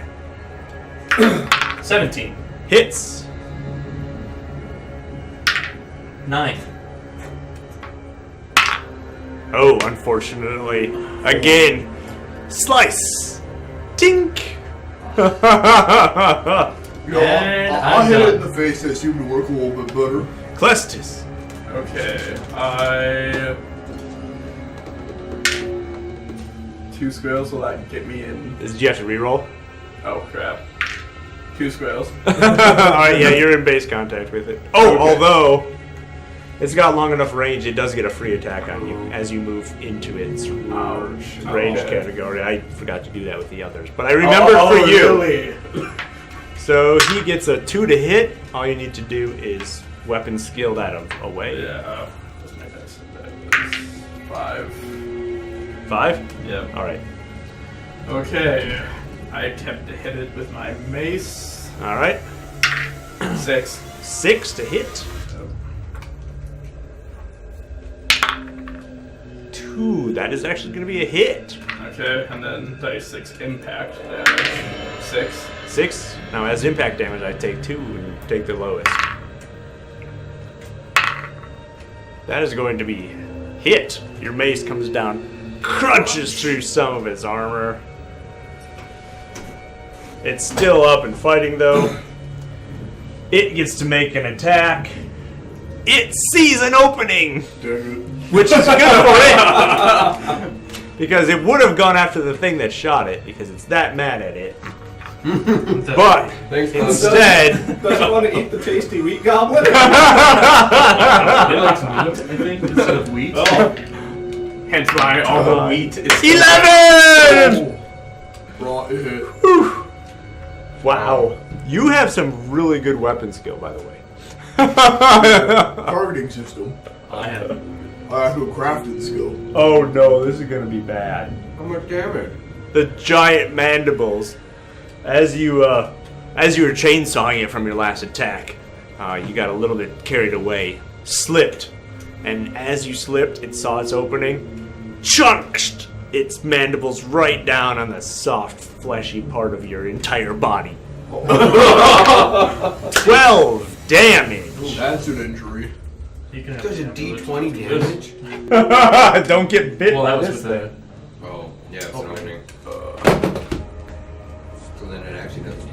17. Hits. 9. Oh, unfortunately. Again. Slice. Tink. You know, And I I'm hit it done. in the face. That seemed to work a little bit better. Clestis. Okay, I... 2 squares will that get me in? Did you have to reroll? Oh crap. 2 squares. Alright, yeah, you're in base contact with it. Oh, although it's got long enough range, it does get a free attack on you as you move into its range Okay. category. I forgot to do that with the others, but I remembered Oh, for you. Really? So he gets a 2 to hit. All you need to do is weapon skill that away. Yeah. What's my dice? That is 5. 5? Yep. Alright. Okay. I attempt to hit it with my mace. Alright. 6. 6 to hit. 2. That is actually going to be a hit. Okay, and then dice 6 impact damage. 6. 6. Now, as impact damage, I take 2 and take the lowest. That is going to be hit. Your mace comes down, crunches through some of its armor. It's still up and fighting, though. It gets to make an attack. It sees an opening, Dang which is good for it. Because it would have gone after the thing that shot it, because it's that mad at it. But Thanks, instead, Doesn't want to eat the tasty wheat goblin? It likes meat, I think, instead of wheat. Oh. Hence why all the wheat is... 11! it. Raw hit. Wow. You have some really good weapon skill, by the way. Targeting system. I have. I have a crafting skill. Oh no, this is gonna be bad. How much damage? The giant mandibles, as you were chainsawing it from your last attack, you got a little bit carried away, slipped, and as you slipped, it saw its opening, chunked its mandibles right down on the soft, fleshy part of your entire body. 12 damage. That's an injury. You can have Does a to handle it. D20 damage? Don't get bit. Well, that by was this with thing. the. Oh, yeah, it's an opening. So then it actually does D.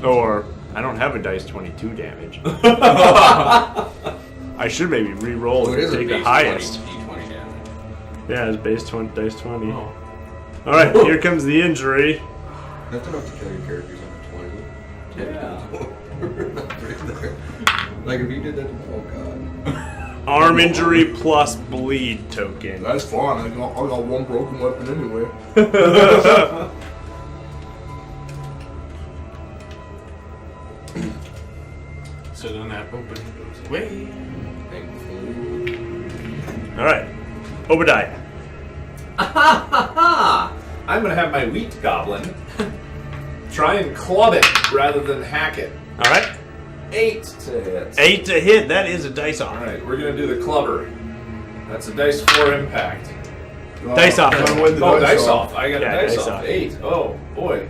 Or I don't have a dice 22 damage. I should maybe re-roll Oh, it and is a take the base highest. 20 D20 damage. Yeah, it's base 20, dice 20. Oh. All right, here comes the injury. That's enough to kill your characters on a 20. Yeah. Like if you did that, oh god. Arm injury plus bleed token. That's fine. I got one broken weapon anyway. So then that opening goes away. Thankfully. All right, Obadiah. I'm gonna have my wheat goblin try and club it rather than hack it. All right, 8 to hit. 8 to hit. That is a dice off. Alright, we're gonna do the clubber. That's a dice 4 impact. Dice off. Gotta win the Oh, dice off. I got Yeah, a dice dice off. off. 8. Oh, boy.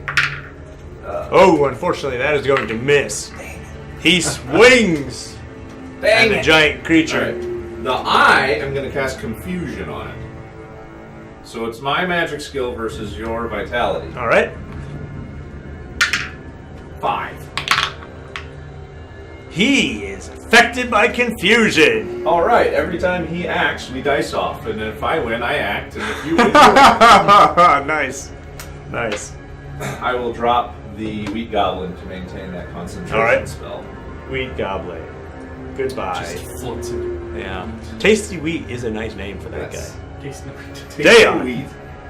Oh, unfortunately, that is going to miss. He swings at the giant creature. Alright. Now I am gonna cast confusion on it. So it's my magic skill versus your vitality. All right. 5. He is affected by confusion. Alright, every time he acts, we dice off. And if I win, I act. And if you win, you act. Nice. Nice. I will drop the wheat goblin to maintain that concentration Alright. spell. Wheat Goblin. Goodbye. Just floats in. Yeah. Tasty Wheat is a nice name for that That's- guy. Tasty. Damn. Wheat.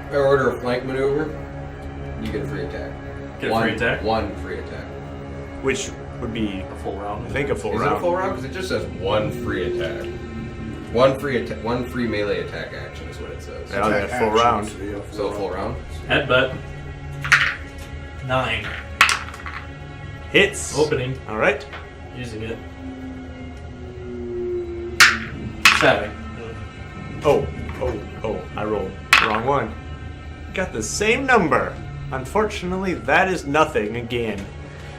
If I order a flank maneuver, you get a free attack. Get a free attack? One free attack. Which would be, A full round. I think, a full Is round. it a full round? Because it just says one free attack. One free melee attack action is what it says. Yeah, a full round. So a full round? Headbutt. 9. Hits. Opening. All right. Using it. 7. Oh. I rolled the wrong one. Got the same number. Unfortunately, that is nothing again.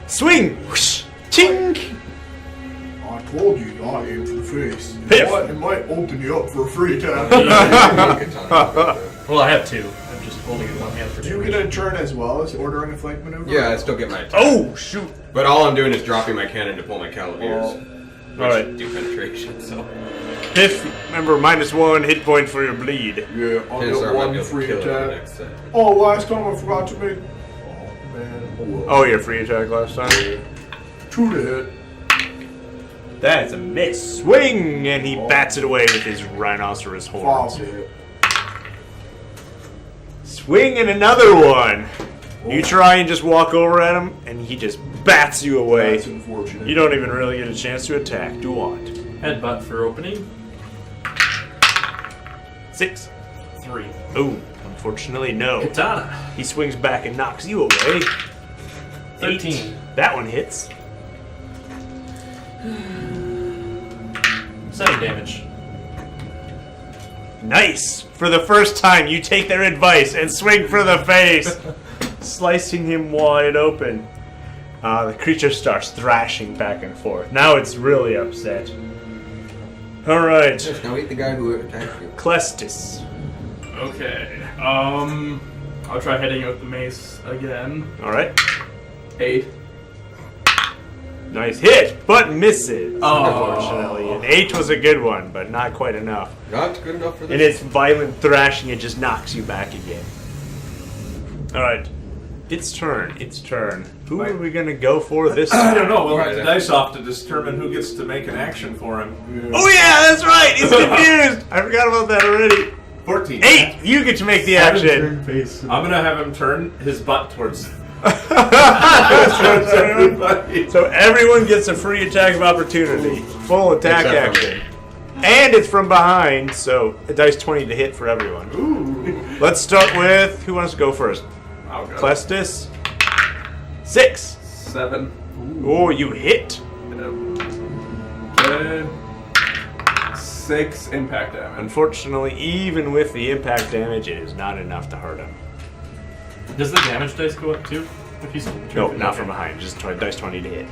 Swing. Whoosh. Tink. I told you not aim for the face. Piff. It might open you up for a free attack. Well, I have 2. I'm just holding it in one hand for Do you damage. get a turn as well as ordering a flank maneuver? Yeah, I still get my attack. Oh, shoot. But all I'm doing is dropping my cannon to pull my cavaliers. Which Alright. do penetration, so. Piff, remember, -1 hit point for your bleed. Yeah, I'll His get arm might one be able to free kill it in the attack. next set. Oh, last time I forgot to make. Oh man. Oh, well. Oh, your free attack last time? 2 to hit. That's a miss. Swing! And he bats it away with his rhinoceros 5 horns. to hit. Swing and another one. You try and just walk over at him, and he just bats you away. That's unfortunate. You don't even really get a chance to attack. Do what? Headbutt for opening. 6. 3. Ooh, unfortunately, no. Katana. He swings back and knocks you away. 13. 8. That one hits. 7 damage. Nice! For the first time, you take their advice and swing for the face, slicing him wide open. The creature starts thrashing back and forth. Now it's really upset. Alright, Yes, now eat the guy who attacked you. Clestis. Okay. I'll try hitting with the mace again. Alright, 8. nice hit, but misses. Oh. Unfortunately, an 8 was a good one, but not quite enough. Not good enough for In this. its violent thrashing, it just knocks you back again. Alright, its turn. Who are we gonna go for this I time? don't know. We'll have Right, to dice off to determine who gets to make an action for him. Oh yeah, that's right. He's confused. I forgot about that already. 14. 8. You get to make the action. I'm gonna have him turn his butt towards everybody. So everyone gets a free attack of opportunity, full attack Except for action, and it's from behind. So a dice 20 to hit for everyone. Ooh. Let's start with who wants to go first. I'll go. Clestis. 6. 7. Oh, you hit. 10. 6 impact damage. Unfortunately, even with the impact damage, it is not enough to hurt him. Does the damage dice go up too? If he's No, not from behind. Just dice 20 to hit.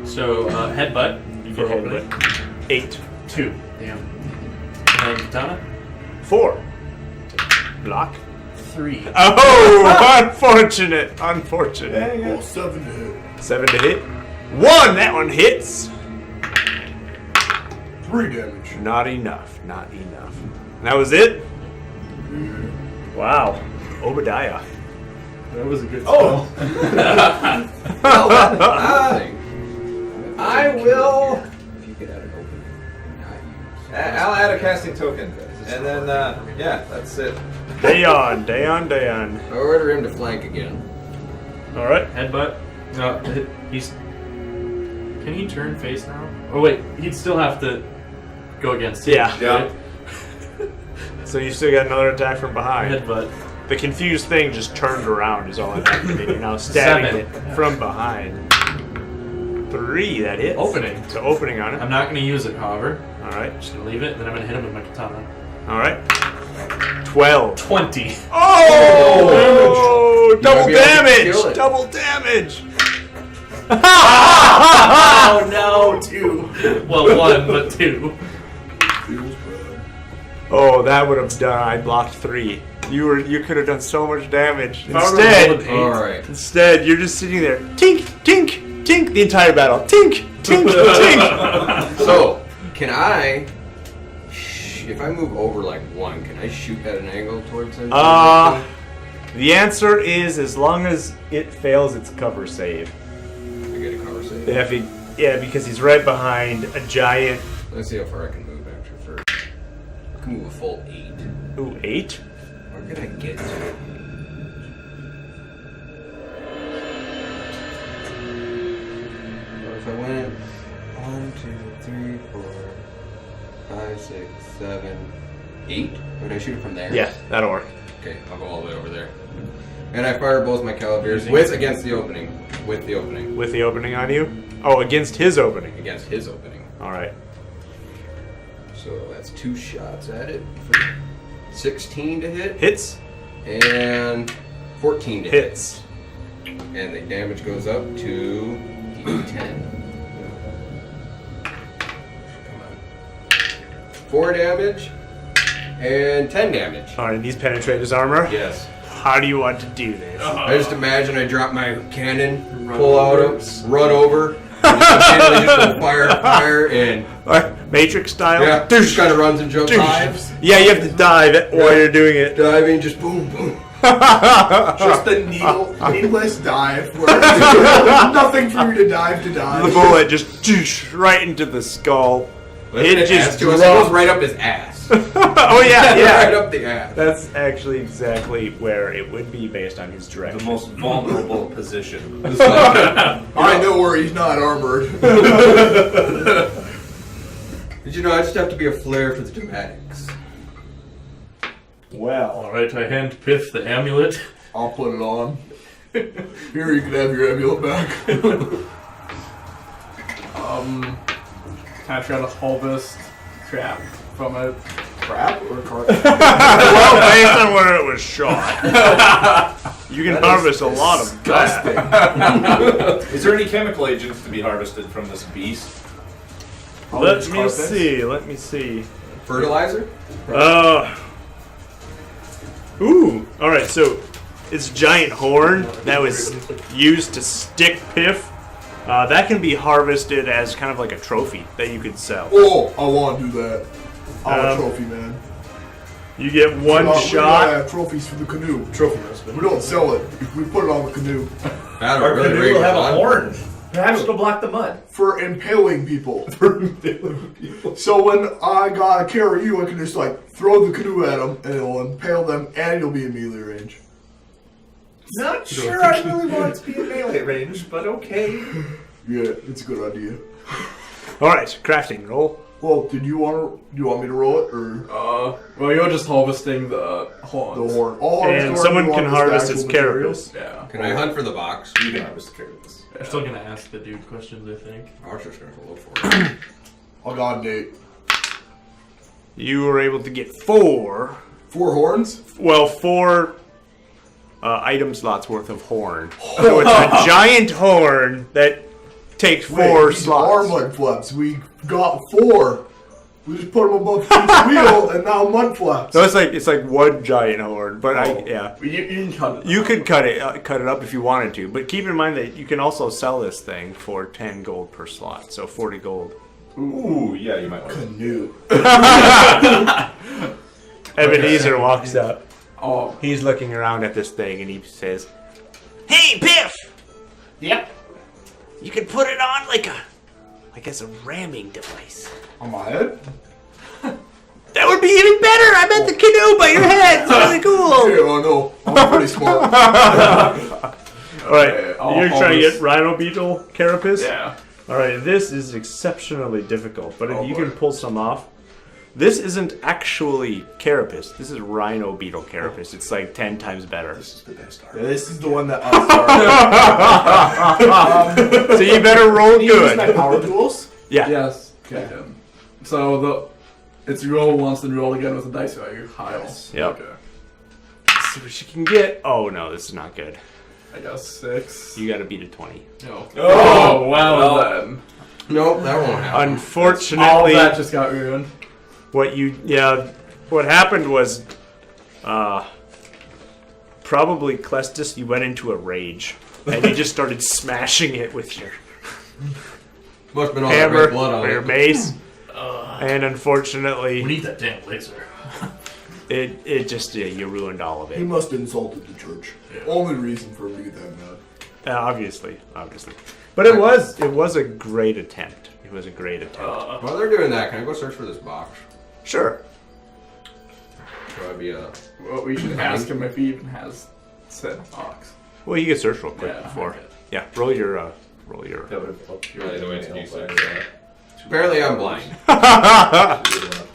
So headbutt. You get hit 8. 2. Damn. And katana. 4. Block. 3. Oh, unfortunate. Unfortunate. Oh, 7 to hit. 7 to hit. 1. That one hits. 3 damage. Not enough. Not enough. And that was it. Wow. Obadiah. That was a good Oh! I will. If you could add an opening, I'll add a casting token. And then, yeah, that's it. Dayon. I order him to flank again. Alright. Headbutt. No, he's. Can he turn face now? Oh wait, he'd still have to go against him. Yeah. Yeah. Right? So you still got another attack from behind. Headbutt. The confused thing just turned around is all it activated. You're now stabbing 7. it from behind. 3, that hits. Opening. So opening on it. I'm not going to use it, however. Alright. Just going to leave it, then I'm going to hit him with my katana. Alright. 12. 20. Oh! Double might be able to kill damage! it. Double damage! Oh no, 2. Well, 1, but 2. Oh, that would have done. I blocked 3. You could have done so much damage. If I would've rolled an 8. Alright. Instead, you're just sitting there. Tink, tink, tink the entire battle. Tink, tink, tink. So, can I, if I move over like 1, can I shoot at an angle towards him? The answer is as long as it fails its cover save. I get a cover save. Yeah, because he's right behind a giant. Let's see how far I can move actually first. I can move a full 8. Ooh, 8? Where can I get to? If I went 1, 2, 3, 4, 5, 6, 7, 8, would I shoot it from there? Yeah, that'll work. Okay, I'll go all the way over there. And I fire both my calibiers with against the opening. With the opening. With the opening on you? Oh, against his opening. Against his opening. Alright. So that's 2 shots at it. For 16 to hit. Hits? And 14 to Hits. hit. And the damage goes up to 10. Come on. 4 damage. And 10 damage. Alright, these penetrate his armor? Yes. How do you want to do this? I just imagine I drop my cannon, pull out of, run over, and just go fire, and Matrix style? yeah, just kind of runs and jumps. Dives. Yeah, you have to dive while you're doing it. Diving, just boom, boom. Just the needless dive. Where there's nothing for you to dive to The dive. bullet just right into the skull. It just goes dropped. right up his ass. Oh yeah, Right yeah. up the ass. That's actually exactly where it would be based on his direction. The most vulnerable position. I know where he's not armored. Did you know I just have to be a flair for the dramatics? Well, Alright, I hand Piff the amulet. I'll put it on. Here, you can have your amulet back. Can I try to harvest crap from it? Crap or cart? well, based on where it was shot, you can harvest a lot of that. Is there any chemical agents to be harvested from this beast? Let me see. Fertilizer? Ooh. All right. So, its giant horn that was used to stick Piff. That can be harvested as kind of like a trophy that you could sell. Oh, I want to do that. I'm a Um, trophy man. You get one We gotta shot. have trophies for the canoe. Trophy husband. We don't sell it. We put it on the canoe That Our really canoe rage will have a on. horn. Perhaps it'll block the mud. for impaling people. So when I gotta carry you, I can just like throw the canoe at them, and it'll impale them, and you'll be in melee range. Not sure I really want it to be in melee range, but okay. Yeah, it's a good idea. All right. Crafting roll. Well, do you want me to roll it or Well, you're just harvesting the horns. the horn? All And someone can harvest its carapace. Yeah. Can I hunt for the box? You can harvest the carapace. I'm still gonna ask the dude questions, I think. I was just gonna go look for it. I got a date. You were able to get 4. 4 horns? Well, 4 item slots worth of horn. So it's a giant horn that takes 4 these slots. are mud flaps. We got 4. We just put them above each wheel, and now mud flaps. So it's like one giant horn, but yeah. You can cut it. You could cut it up if you wanted to, but keep in mind that you can also sell this thing for 10 gold per slot, so 40 gold. Ooh, yeah, you might want to. Canoe. Ebenezer walks up. Oh, He's looking around at this thing and he says, "Hey, Biff! Yep. You can put it on like a ramming device. On my head? That would be even better! I meant the canoe by your head! It's really cool!" Yeah, I know. I'm pretty smart. Alright, I'll- you're I'll trying to just- get Rhino Beetle Carapace? yeah. Alright, this is exceptionally difficult, but if Oh, you boy. can pull some off. This isn't actually Carapace. This is Rhino Beetle Carapace. It's like 10 times better. This is the best art. Yeah, this is the one that I started. So you better roll Can you use my good. power tools? Yeah. Yes. Okay. So it's roll once, then roll again with the dice value high. Yep. Okay. Let's see what you can get. Oh no, this is not good. I got 6. You gotta beat a 20. No. Oh, well then. Nope, that won't happen. All Unfortunately, that just got ruined. what happened was, probably Clestus, you went into a rage, and you just started smashing it with your Must have been all that hammer red blood on or your it. mace, and We unfortunately, need that damn laser. it just you ruined all of He it. must have insulted the church. Only reason for him to get that mad. Obviously, but it was a great attempt. It was a great attempt. While they're doing that, can I go search for this box? Sure. Should I be a... Well, we should ask him if he even has said box. Well, you can search real quick Yeah, before. okay. Yeah, roll your. That would have helped you. Really, the way to do Help so. there. Apparently I'm blind.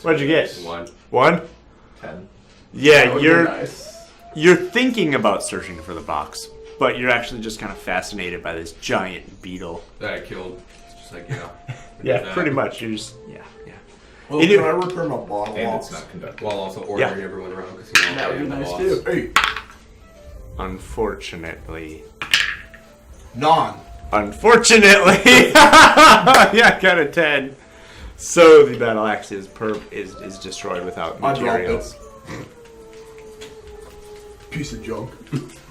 What'd you get? 1. 1. 10. Yeah, That would be you're nice. you're thinking about searching for the box, but you're actually just kind of fascinated by this giant beetle. That I killed. It's just like, yeah. Yeah, That. pretty much. You're just yeah. Well, It- can I return my bottle And box? it's not conducted. While also ordering everyone around because you know That would I be am the nice, boss. too. Hey, Unfortunately. non. Unfortunately, yeah, I got a 10. So the battle axe is destroyed without I dropped materials. Piece of junk.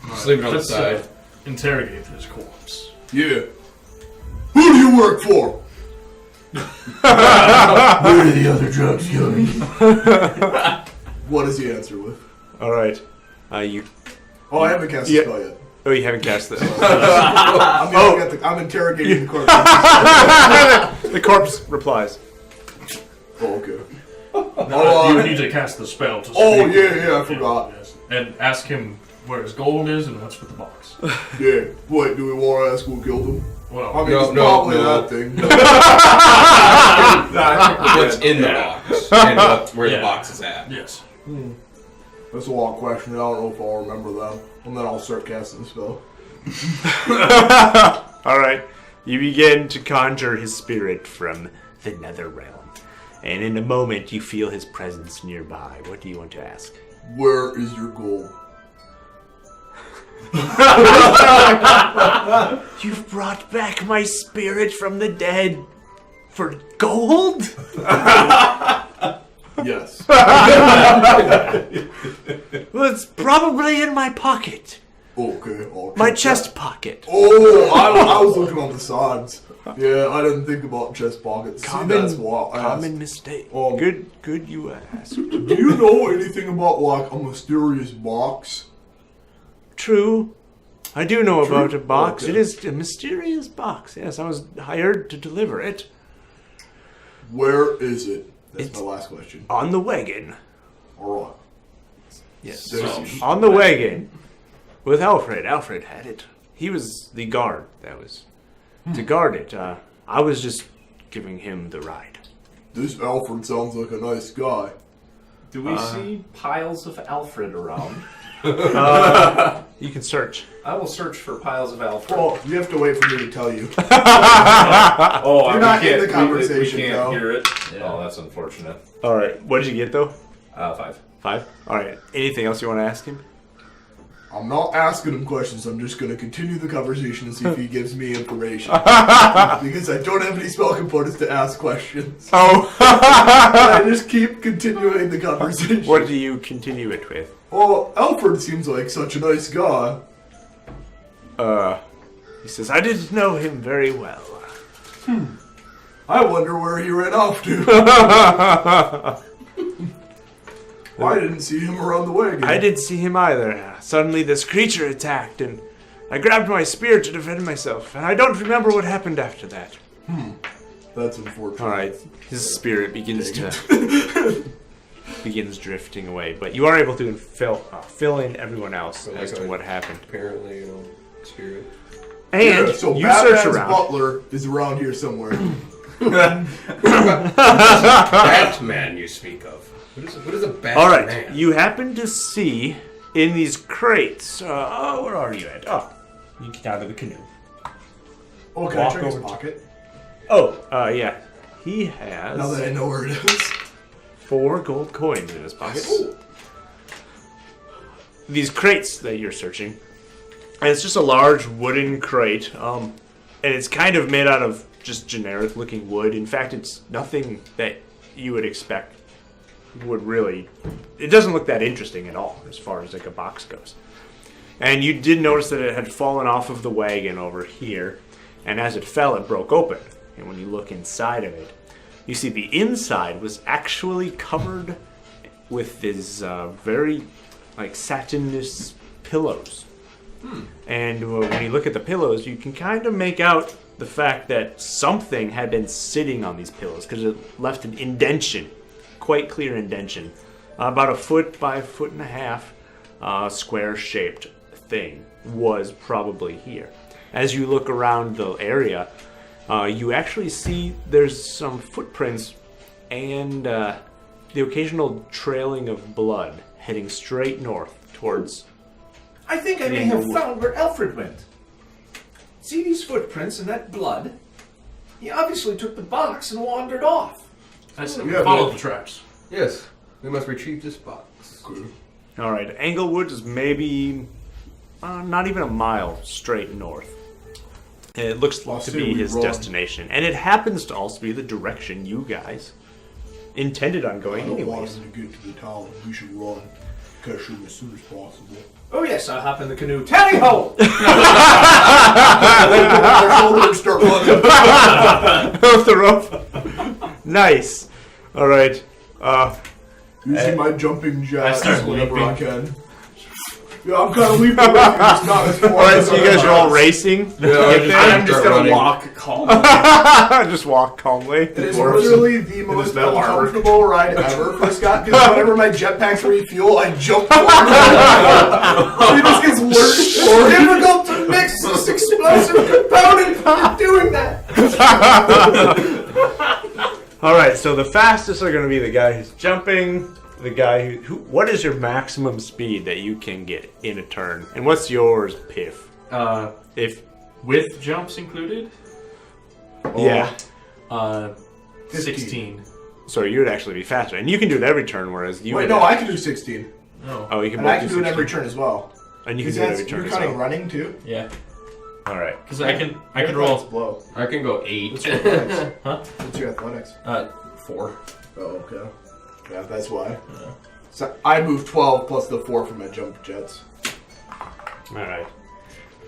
Just leave it on the Let's side. interrogate this corpse. Yeah. Who do you work for? Where are the other drugs going? What does he answer with? All right, you. Oh, I haven't cast Yeah. the spell yet. Oh, you haven't cast it. I'm interrogating the corpse. The corpse replies. Oh, okay. You need to cast the spell to Oh, speak. yeah, I forgot. Yes. And ask him where his gold is and what's with the box. Yeah. Wait, do we want to ask who killed him? Well, I mean, No, it's no, probably no. that thing. What's in the box and where the Yeah. box is at. yes. That's a lot of questions. I don't know if I'll remember them. And then I'll start casting the spell. All right, you begin to conjure his spirit from the nether realm, and in a moment you feel his presence nearby. What do you want to ask? Where is your gold? You've brought back my spirit from the dead for gold? Yes. Well, it's probably in my pocket. Okay. I'll My check chest that. pocket. Oh, I was looking on the sides. Yeah, I didn't think about chest pockets. See, that's why I Common asked. mistake. Um, Good you asked. Do you know anything about, like, a mysterious box? True. I do know about a box. Okay. It is a mysterious box. Yes, I was hired to deliver it Where is it? That's It's- my last question. on the wagon. Alright. Yes. There's- On the wagon with Alfred. Alfred had it. He was the guard that was to guard it. I was just giving him the ride. This Alfred sounds like a nice guy. Do we see piles of Alfred around? You can search. I will search for piles of alpha. Well, you have to wait for me to tell you. Oh, You're not in the conversation, we can't though. hear it. Yeah. Oh, that's unfortunate. All right. What did you get though? 5. 5. All right. Anything else you want to ask him? I'm not asking him questions. I'm just going to continue the conversation and see if he gives me information. Because I don't have any spell components to ask questions. Oh. I just keep continuing the conversation. What do you continue it with? Well, Alfred seems like such a nice guy. He says, I didn't know him very well. I wonder where he ran off to. I didn't see him around the wagon. I didn't see him either. Suddenly this creature attacked and I grabbed my spear to defend myself, and I don't remember what happened after that. That's unfortunate. Alright, his spirit begins to begins drifting away, but you are able to fill in everyone else as to what happened. Apparently, spirit. And Yeah, so you search Batman's around. butler is around here somewhere. Batman, you speak of. What is a Batman? All right, you happen to see in these crates. Where are you at? Oh, you get out of the canoe. Oh, can Walk I check his over to- pocket? Oh, yeah. He has Now that I know where it is. 4 gold coins in his pocket. Ooh. These crates that you're searching, and it's just a large wooden crate, and it's kind of made out of just generic looking wood. In fact, it's nothing that you would expect would really, it doesn't look that interesting at all as far as like a box goes. And you did notice that it had fallen off of the wagon over here, and as it fell it broke open. And when you look inside of it, you see the inside was actually covered with these very like satinous pillows. And when you look at the pillows, you can kind of make out the fact that something had been sitting on these pillows because it left an indentation, quite clear indentation, about 1 foot by 1.5 foot, square-shaped thing was probably here. As you look around the area, you actually see there's some footprints and the occasional trailing of blood heading straight north towards. I think I may have found where Alfred went. See these footprints and that blood? He obviously took the box and wandered off. I said Yeah, follow but- the tracks. Yes, we must retrieve this box. All right, Englewood is maybe not even a mile straight north. It looks I'll to say be we his run. destination, and it happens to also be the direction you guys intended on I going don't want anyways. him to get to the town. We should run. Catch him as soon as possible. Oh yes, I'll hop in the canoe. Tally ho! Their shoulders start running. Off the rope. Nice. All right. Using my jumping jacks start whenever I leaping. can. Yeah, I'm kind of leaping with you, just not as far All right, as so you I guys are all was. racing. I'm just gonna running. walk calmly. Just walk calmly. It is literally the most metal armor. uncomfortable ride ever for Scott, because whenever my jetpacks refuel, I jump forward. It just gets worse. It's difficult to mix this explosive component while you're doing that. All right, so the fastest are going to be the guy who's jumping, the guy who. What is your maximum speed that you can get in a turn, and what's yours, Piff? If With jumps included? yeah, 16. so you would actually be faster, and you can do it every turn, whereas you. Wait, would no, I can do 16. Oh, you can. And both I can do it 16. every turn as well. And you can Because do it that's, every turn you're as counting well. running too? Yeah. All right. Because I can Your roll. athletics blow. I can go 8. What's your athletics? Huh? What's your athletics? 4. Oh, okay. Yeah, that's why. So I move 12 plus the 4 from my jump jets. All right.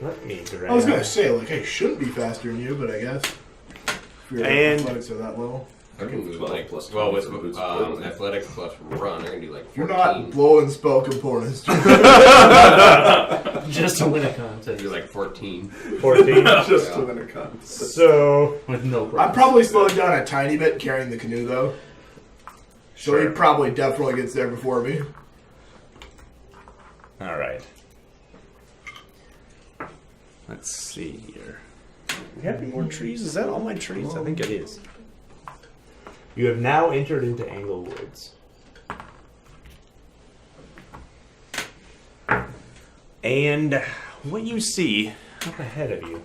Let me grab. I was gonna say, like, I shouldn't be faster than you, but I guess. If your And- athletics are that low. I can do 12 like plus well with 10 boots. athletics plus run. I can do like 14. You're not blowing spell components. Just to win a contest. I do like 14. 14. Just to win a contest. So With no I'm problem. probably slowing down a tiny bit carrying the canoe, though. So Sure. he probably definitely gets there before me. all right. Let's see here. We have any more trees? Is that all my trees? I think it is. You have now entered into Englewoods. And what you see up ahead of you.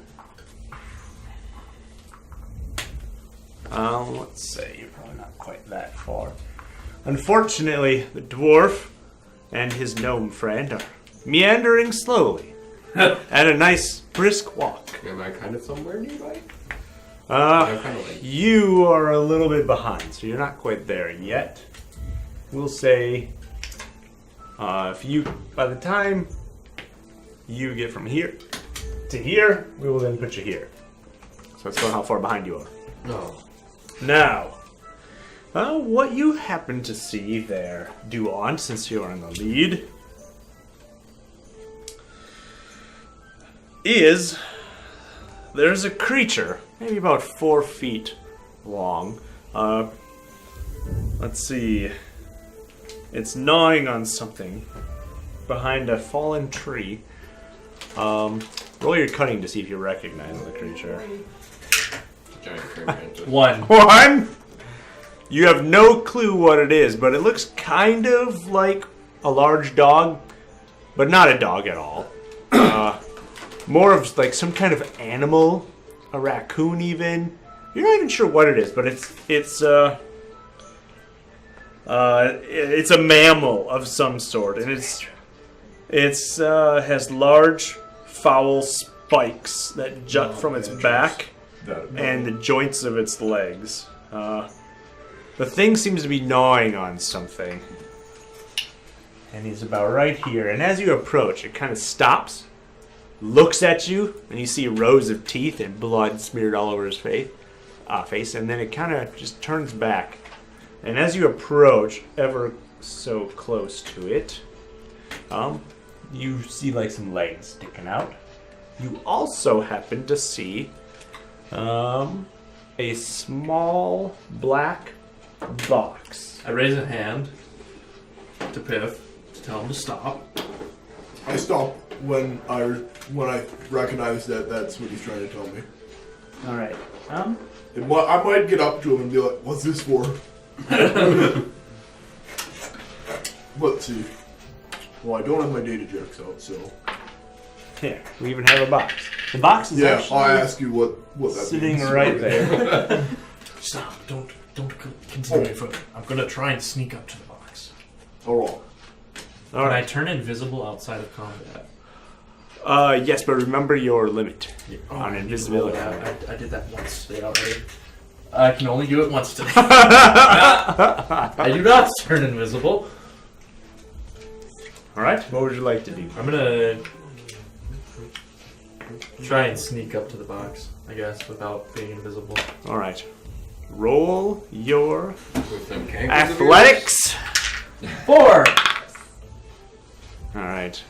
Let's see, you're probably not quite that far. Unfortunately, the dwarf and his gnome friend are meandering slowly at a nice brisk walk. Am I kind of somewhere nearby? You are a little bit behind, so you're not quite there yet. We'll say, by the time you get from here to here, we will then put you here. So that's how far behind you are. No. Now, what you happen to see there, Duan, since you're in the lead, is there's a creature, maybe about 4 feet long. Let's see. It's gnawing on something behind a fallen tree. Roll your cunning to see if you recognize the creature. Giant cream mantis. 1. 1! You have no clue what it is, but it looks kind of like a large dog, but not a dog at all. More of like some kind of animal, a raccoon even. You're not even sure what it is, but it's a mammal of some sort, and it's has large foul spikes that jut from its back and the joints of its legs. The thing seems to be gnawing on something, and he's about right here. And as you approach, it kind of stops, looks at you, and you see rows of teeth and blood smeared all over his face, and then it kind of just turns back. And as you approach ever so close to it, you see like some legs sticking out. You also happen to see a small black box. I raise a hand to Piff to tell him to stop. I stop when I recognize that that's what he's trying to tell me. All right. I might get up to him and be like, "What's this for?" Let's see. Well, I don't have my data checks out, so Here, we even have a box. The box is yeah. actually I ask you what that sitting means. right there. Stop. Don't continue any further. I'm gonna try and sneak up to the box. All right. All Can I right. turn invisible outside of combat? Yes, but remember your limit on invisibility. I did that once today already. I can only do it once today. I do not turn invisible. All right. What would you like to do? I'm gonna try and sneak up to the box, I guess, without being invisible. All right. Roll your With them cankers of athletics. 4! All right.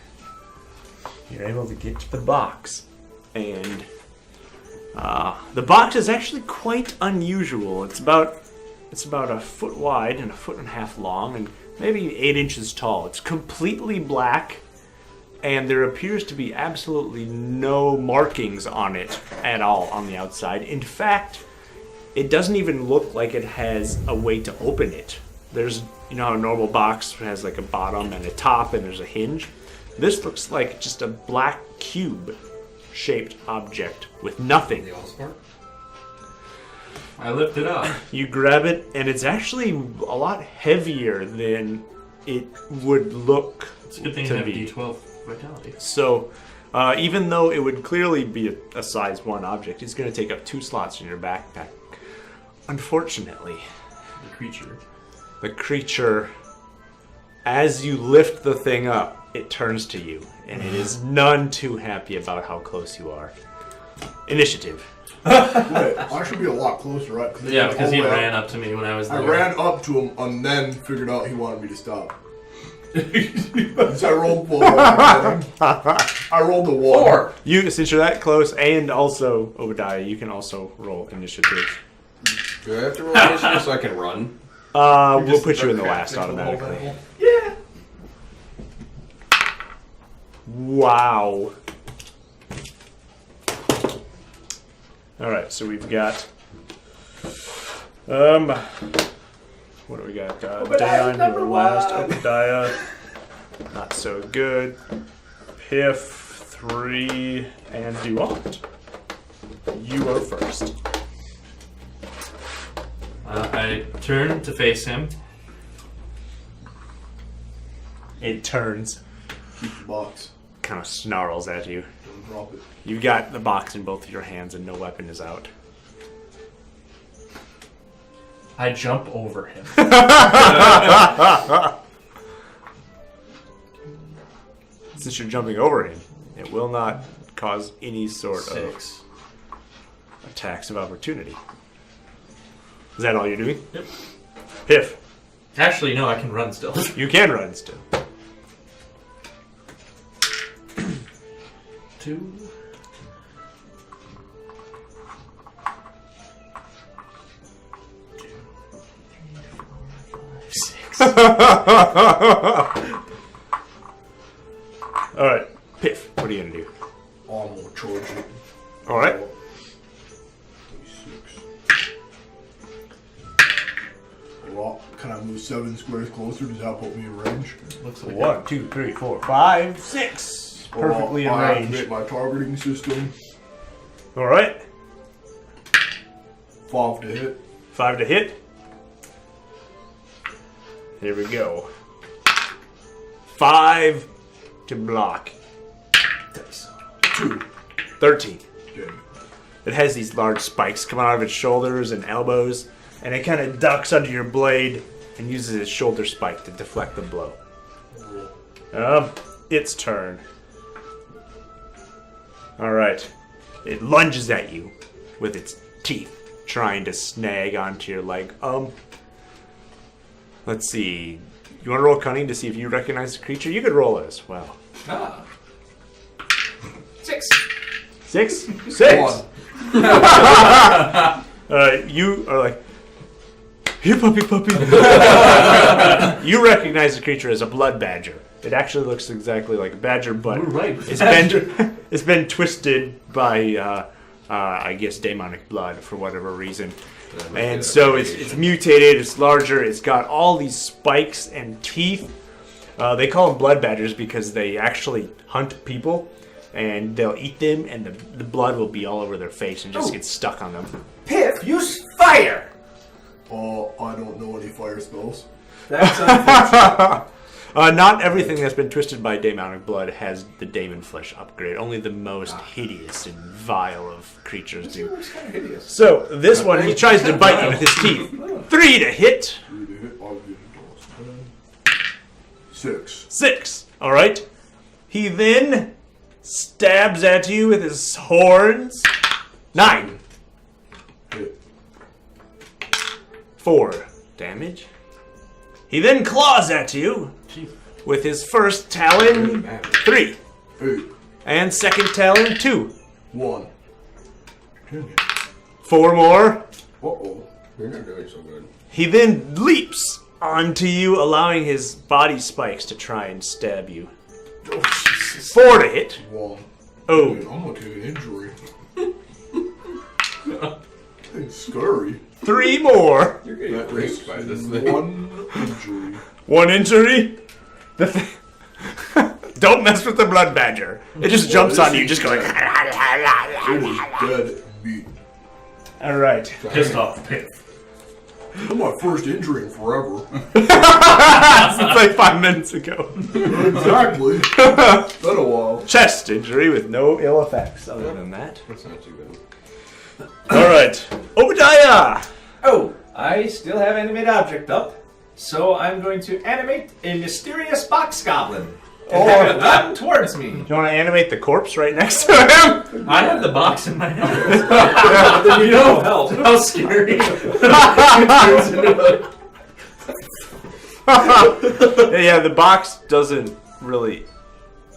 You're able to get to the box, and the box is actually quite unusual. It's about a foot wide and a foot and a half long, and maybe 8 inches tall. It's completely black, and there appears to be absolutely no markings on it at all on the outside. In fact, it doesn't even look like it has a way to open it. There's, you know how a normal box has like a bottom and a top and there's a hinge? This looks like just a black cube-shaped object with nothing. The Allspark? I lift it up. You grab it, and it's actually a lot heavier than it would look It's a good thing to to have be. D12 vitality. So, even though it would clearly be a size 1 object, it's going to take up 2 slots in your backpack. Unfortunately, the creature, as you lift the thing up, it turns to you, and it is none too happy about how close you are. Initiative. Wait, I should be a lot closer, right? Yeah, because he ran up to me when I was there. I ran up to him and then figured out he wanted me to stop. So I rolled one. I rolled a 1. 4! You, since you're that close, and also Obadiah, you can also roll initiative. Do I have to roll initiative so I can run? We'll put you in the last automatically. Yeah. Wow. Alright, so we've got what do we got? Obadiah, Dan, you number were last. one. Obadiah, not so good. Piff, 3, and Duant. You are first. I turn to face him. It turns, Keep the box. kind of snarls at you. Don't drop it. You've got the box in both of your hands and no weapon is out. I jump over him. Since you're jumping over him, it will not cause any sort 6. of attacks of opportunity. Is that all you're doing? Yep. Piff, Actually, no, I can run still. you can run still. 2. Alright, Piff, what are you gonna do? I'm gonna charge it. Alright. 6. Well, can I move 7 squares closer? Does that put me in range? Looks like 1, 2, 3, 4, 5, 6. Perfectly in I range. activate my targeting system. Alright, 5 to hit. 5 to hit. Here we go. 5 to block. 2. 13. Damn. It has these large spikes coming out of its shoulders and elbows, and it kind of ducks under your blade and uses its shoulder spike to deflect the blow. Its turn. Alright. It lunges at you with its teeth, trying to snag onto your leg. Let's see. You want to roll cunning to see if you recognize the creature? You could roll it as well. 6. 6? 6! 1. You are like, here, puppy. You recognize the creature as a blood badger. It actually looks exactly like a badger, but We're right. it's been twisted by, I guess, demonic blood for whatever reason. And so it's mutated, it's larger, it's got all these spikes and teeth. They call them blood badgers because they actually hunt people, and they'll eat them, and the blood will be all over their face and just get stuck on them. Piff, use fire! I don't know any fire spells. That's unfortunate. Not everything that's been twisted by demonic blood has the demon flesh upgrade. Only the most hideous and vile of creatures do. It's kind of hideous. So this one, he tries to bite you with his teeth. 3 to hit. 3 to hit. I'll give it 6. 6. All right. He then stabs at you with his horns. 9. Hit. 4 damage. He then claws at you with his first talon. 3. 8. And second talon. 2. 1. Dang it. 4 more. Uh-oh. You're not doing so good. He then leaps onto you, allowing his body spikes to try and stab you. 4 to hit. 1. Oh, Man, I'm gonna take an injury. It's scary. 3 more. You're getting That raped is by this thing. 1 injury. 1 injury. Don't mess with the blood badger. It just jumps on you, just going. It is dead beat. All right. Pissed off Piff. That's my first injury in forever. It's like 5 minutes ago. Exactly. Been a while. Chest injury with no ill effects other than that. That's not too bad. All right. Obadiah. Oh, I still have animate object up, so I'm going to animate a mysterious box goblin and have it run towards me. Do you want to animate the corpse right next to him? I have the box in my hand. You know, help. How scary. Yeah, the box doesn't really.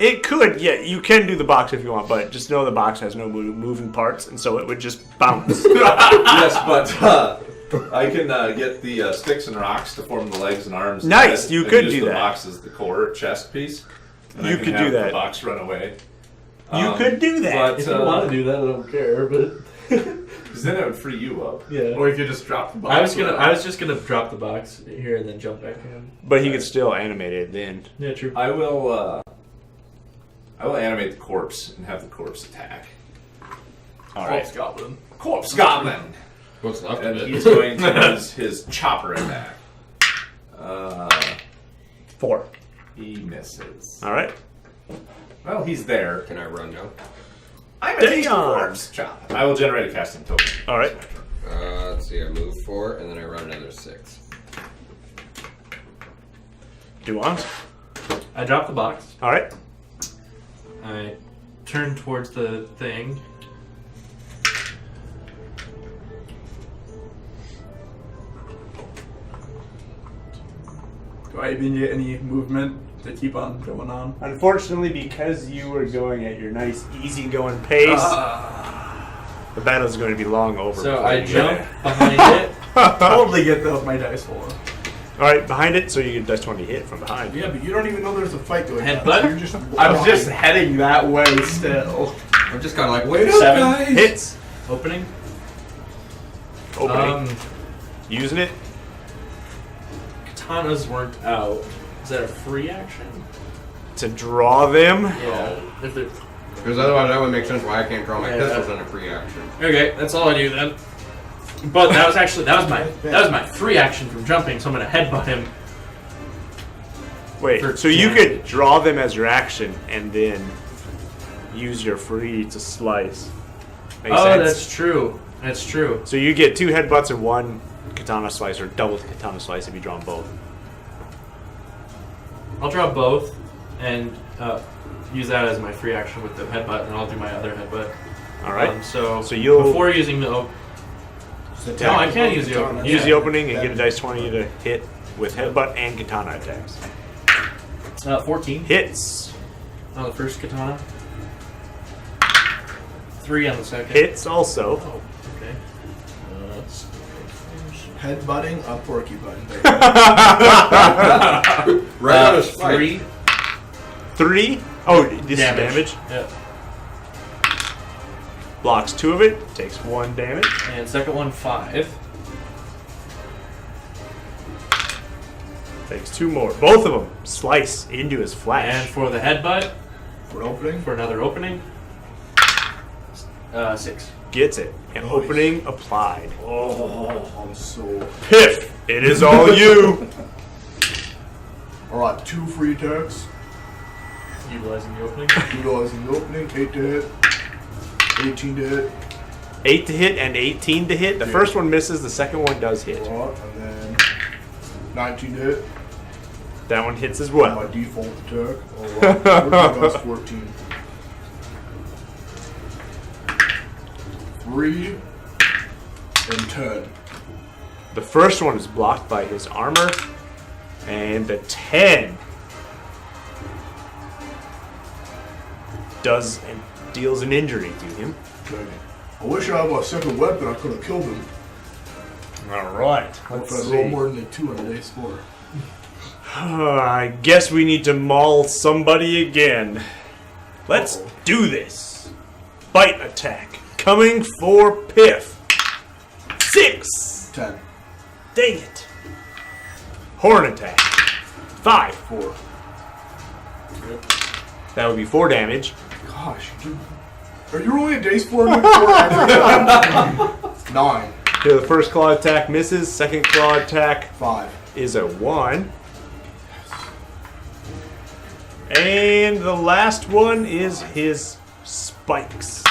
It could, yeah, you can do the box if you want, but just know the box has no moving parts, and so it would just bounce. Yes, but I can get the sticks and rocks to form the legs and arms. Nice, instead, you and could use do the that. box as the core chest piece. And You I can could have do that. The box run away. You could do that. But, If you want to do that, I don't care. But because then it would free you up. yeah, Or you could just drop the box. I was just gonna drop the box here and then jump back in. But he could still animate it then. Yeah, true. I will. I will animate the corpse and have the corpse attack. Corpse Goblin. Corpse Goblin! What's left of And it? he's going to use his chopper attack. 4. He misses. All right. Well, he's there. Can I run now? I'm a Damn. corpse chop. I will generate a casting token. All right. Let's see. I move 4, and then I run another 6. Duans. I drop the box. All right. I turn towards the thing. Do I even get any movement to keep on going on? Unfortunately, because you were going at your nice, easygoing pace, the battle's going to be long over. So before I you get jump there. behind it. Totally get my dice for. All right, behind it, so you get dice 20 hit from behind. Yeah, but you don't even know there's a fight going on. Headbutt? You're just I'm just heading that way still. I'm just kind of like, wait up, 7 guys! Hits. opening. Opening. Using it. Katanas weren't out. Is that a free action? To draw them. Yeah. If they're- Because otherwise that would make sense why I can't draw my Yeah. pistols in a free action. Okay, that's all I do then. But that was my free action from jumping, so I'm gonna headbutt him. Wait, For so you damage. could draw them as your action and then use your free to slice. Makes Oh, sense? that's true. That's true. So you get 2 headbutts and 1 katana slice, or double katana slice if you draw them both. I'll draw both and use that as my free action with the headbutt, and I'll do my other headbutt. All right. So you'll before using the no, I can't use the opening. use the opening and get a dice 20 to hit with headbutt and katana attacks. 14 Hits. on the first katana. 3 on the second. Hits also. Oh, okay. headbutting a porcupine. Right on his spike. 3 3. Oh, this is damage. Yep. Blocks 2 of it. Takes 1 damage. And second one 5. Takes 2 more. Both of them slice into his flesh. And for the headbutt, For opening? for another opening, 6. Gets it. And opening applied. Oh, I'm so. Piff, it is all you. Alright, 2 free attacks. Utilizing the opening. Utilizing the opening, 8 to hit. 18 to hit. 8 to hit and 18 to hit. The Yeah. first one misses. The second one does hit. Alright, and then 19 to hit. That one hits as My well. default attack. Alright, 14. 3 and 10. The first one is blocked by his armor. And the 10 does and deals an injury to him. Okay. I wish I had a second weapon, I could have killed him. Alright. If Let's I roll see. more than a 2 on a dice 4. I guess we need to maul somebody again. Let's do this. Bite attack. Coming for Piff. 6. 10. Dang it. Horn attack. 5. 4. That would be 4 damage. Gosh, dude. Are you rolling a dice 4 and 4? 9. Okay, the first claw attack misses. Second claw attack 5. is a 1. And the last one is his spikes.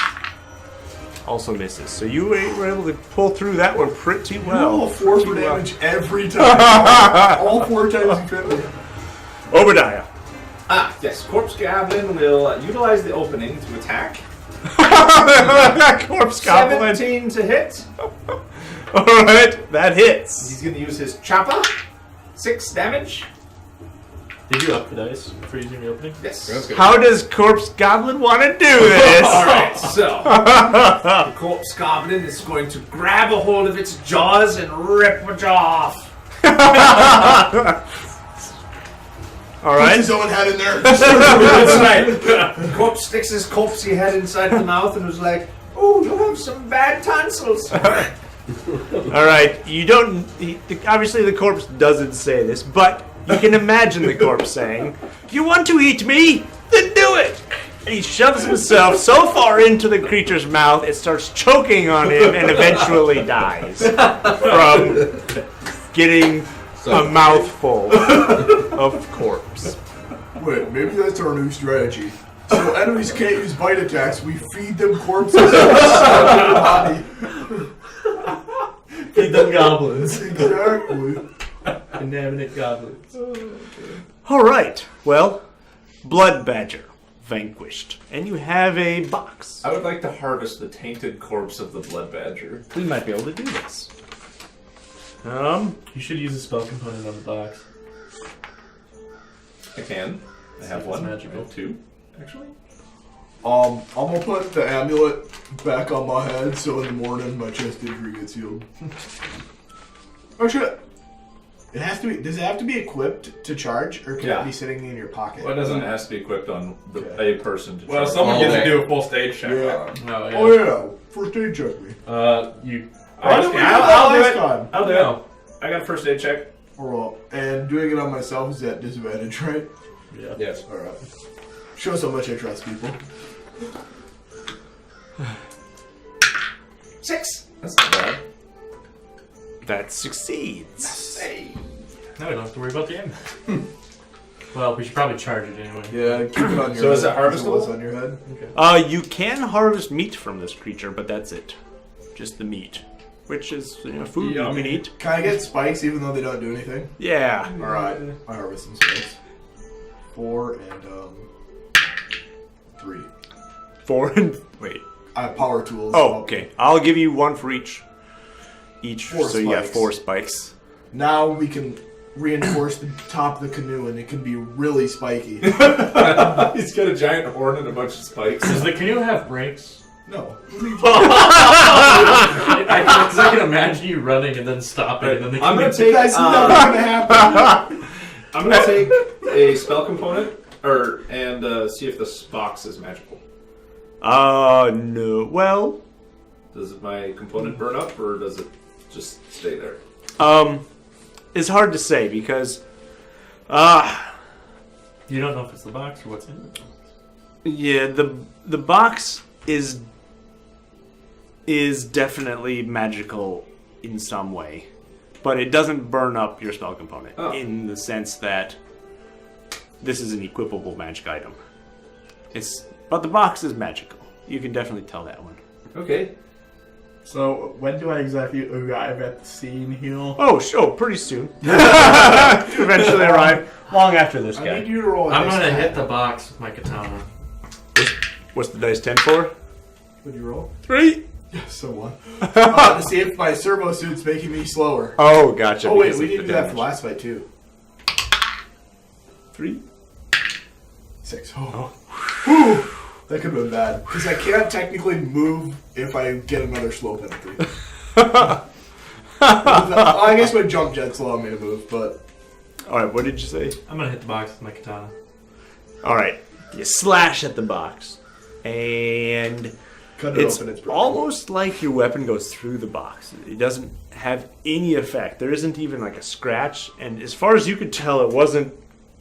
Also misses. So you were able to pull through that one pretty well. Roll 4 for damage every time. All 4 times you crit me. Obadiah. Ah, yes. Corpse Goblin will utilize the opening to attack. Corpse Goblin. 17 to hit. Alright, that hits. He's going to use his chopper. 6 damage. Did you up the dice for using the opening? Yes. That's good. How does Corpse Goblin want to do this? Alright, so the Corpse Goblin is going to grab a hold of its jaws and rip a jaw off. Alright. Someone had in there. That's right. The corpse sticks his corpsey head inside the mouth and was like, "Oh, you have some bad tonsils." Alright, you don't. Obviously, the corpse doesn't say this, but you can imagine the corpse saying, "You want to eat me? Then do it!" he shoves himself so far into the creature's mouth, it starts choking on him and eventually dies from getting a mouthful of corpse. Wait, maybe that's our new strategy. So enemies can't use bite attacks, we feed them corpses. Feed them goblins. Exactly. Inanimate goblins. All right. Well, Blood Badger vanquished, and you have a box. I would like to harvest the tainted corpse of the blood badger. We might be able to do this. You should use a spell component on the box. I can. I have It's one. magical. I have two, actually. I'm gonna put the amulet back on my head so in the morning my chest injury gets healed. Oh shit! It has to be. Does it have to be equipped to charge, or can Yeah. it be sitting in your pocket? Well, it It doesn't. has to be equipped on Okay. a person to Well, charge. someone gets to Okay. do a full stage check. Yeah. Oh, Oh yeah. First aid check me. You. Why didn't we do that I'll do last it. time? I'll do it. I got a first aid check. And doing it on myself is at disadvantage, right? Yeah. Yes. All right. Shows how much I trust people. 6. That's not bad. That succeeds. Now we don't have to worry about the end. Well, we should probably charge it anyway. Yeah, keep it on your So is head. it harvestable? What's on your head? You can harvest meat from this creature, but that's it. Just the meat, which is food you can eat. Can I get spikes even though they don't do anything? Yeah. All right. I harvest some spikes. 4 and 3. 4 and wait. I have power tools. Oh, okay. I'll give you one for each. Four so you have spikes. 4 spikes. Now we can reinforce the top of the canoe and it can be really spiky. He's got a giant horn and a bunch of spikes. Does the canoe have brakes? No. Because I can imagine you running and then stopping, and then the I'm canoe. gonna take. That's never gonna happen. I'm gonna take a spell component, and see if this box is magical. No. Well, Does my component burn up, or does it just stay there? it's hard to say because, You don't know if it's the box or what's in it. yeah, the box is definitely magical in some way, but it doesn't burn up your spell component in the sense that this is an equipable magic item. But the box is magical. You can definitely tell that one. Okay. So, when do I exactly arrive at the scene here? Oh, sure, pretty soon. Eventually arrive. Long after this I guy. need you to roll a I'm dice gonna die. hit the box with my katana. What's the dice 10 for? Would you roll? 3. So what? To see if my servo suit's making me slower. Oh, gotcha. Oh wait, because we of didn't the do that for damage. last fight too. 3. 6. Oh. Whew. That could have been bad. Because I can't technically move if I get another slow penalty. I guess my jump jets allow me to move, but... Alright, what did you say? I'm gonna hit the box with my katana. Alright, you slash at the box. And Cut it it's open, it's broken. almost like your weapon goes through the box. It doesn't have any effect. There isn't even like a scratch. And as far as you could tell, it wasn't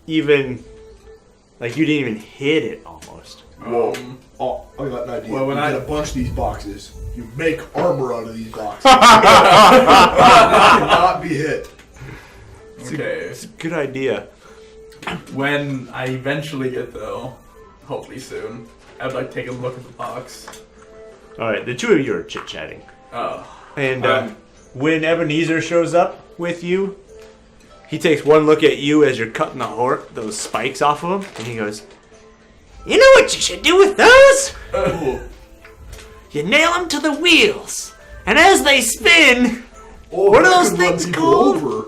even... Like you didn't even hit it almost. Oh, I got an idea. Well, when you I- get a bunch of these boxes, you make armor out of these boxes. Cannot be hit. Okay. It's a good idea. When I eventually get though, hopefully soon, I'd like to take a look at the box. Alright, the two of you are chit-chatting. Oh. And when Ebenezer shows up with you, he takes one look at you as you're cutting those spikes off of him, and he goes, "You know what you should do with those? You nail them to the wheels, and as they spin, Oh, what are that those could run things people called? over.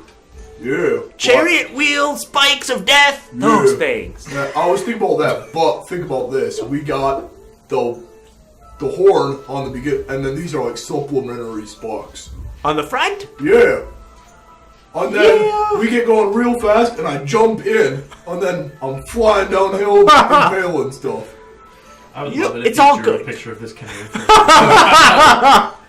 Yeah. Chariot wheel spikes of death, those Yeah. things." Now, I was thinking about that, but think about this. We got the horn on the beginning, and then these are like supplementary spikes. On the front? Yeah. And then Yeah. we get going real fast, and I jump in, and then I'm flying downhill, impaling stuff. I would You- love it if it's you all drew good. a picture of this canoe.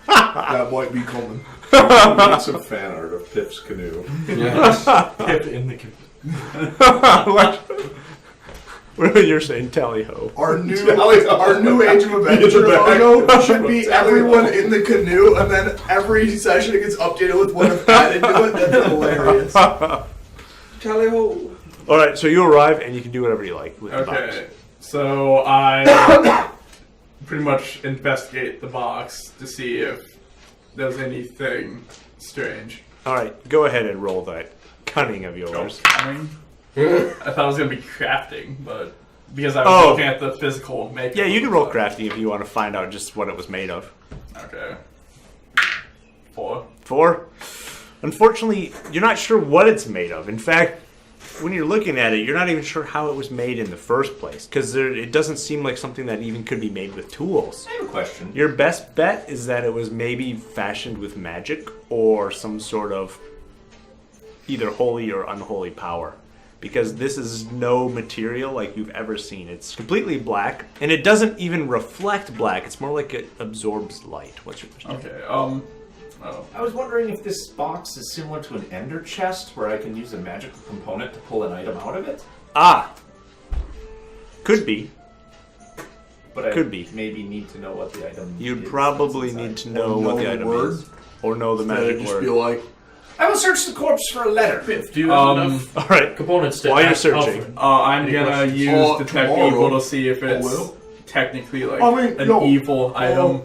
That might be coming. Need some fan art of Pip's canoe. Yes. Pip in the canoe. You're saying tally ho. Our new Age of Adventure logo should be everyone in the canoe, and then every session it gets updated with what I've added to it. That's hilarious. Tally ho. All right, so you arrive and you can do whatever you like with the box. Okay, so I pretty much investigate the box to see if there's anything strange. All right, go ahead and roll that cunning of yours. I thought it was gonna be crafting, but because I was looking at the physical makeup. Yeah, you can roll crafting if you want to find out just what it was made of. Okay. 4. 4? Unfortunately, you're not sure what it's made of. In fact, when you're looking at it, you're not even sure how it was made in the first place, because it doesn't seem like something that even could be made with tools. I have a question. Your best bet is that it was maybe fashioned with magic or some sort of either holy or unholy power, because this is no material like you've ever seen. It's completely black, and it doesn't even reflect black. It's more like it absorbs light. What's your question? Okay, I was wondering if this box is similar to an ender chest where I can use a magical component to pull an item out of it. Ah! Could be. But I Could be. maybe need to know what the item is. You'd probably need to know what the item is. Or know the magic Just word. be like, I will search the corpse for a letter. Do you have enough Alright. components to While you're ask searching. Alfred? I'm Any gonna questions? use Detect Tomorrow. Evil to see if it's will. technically like an evil item.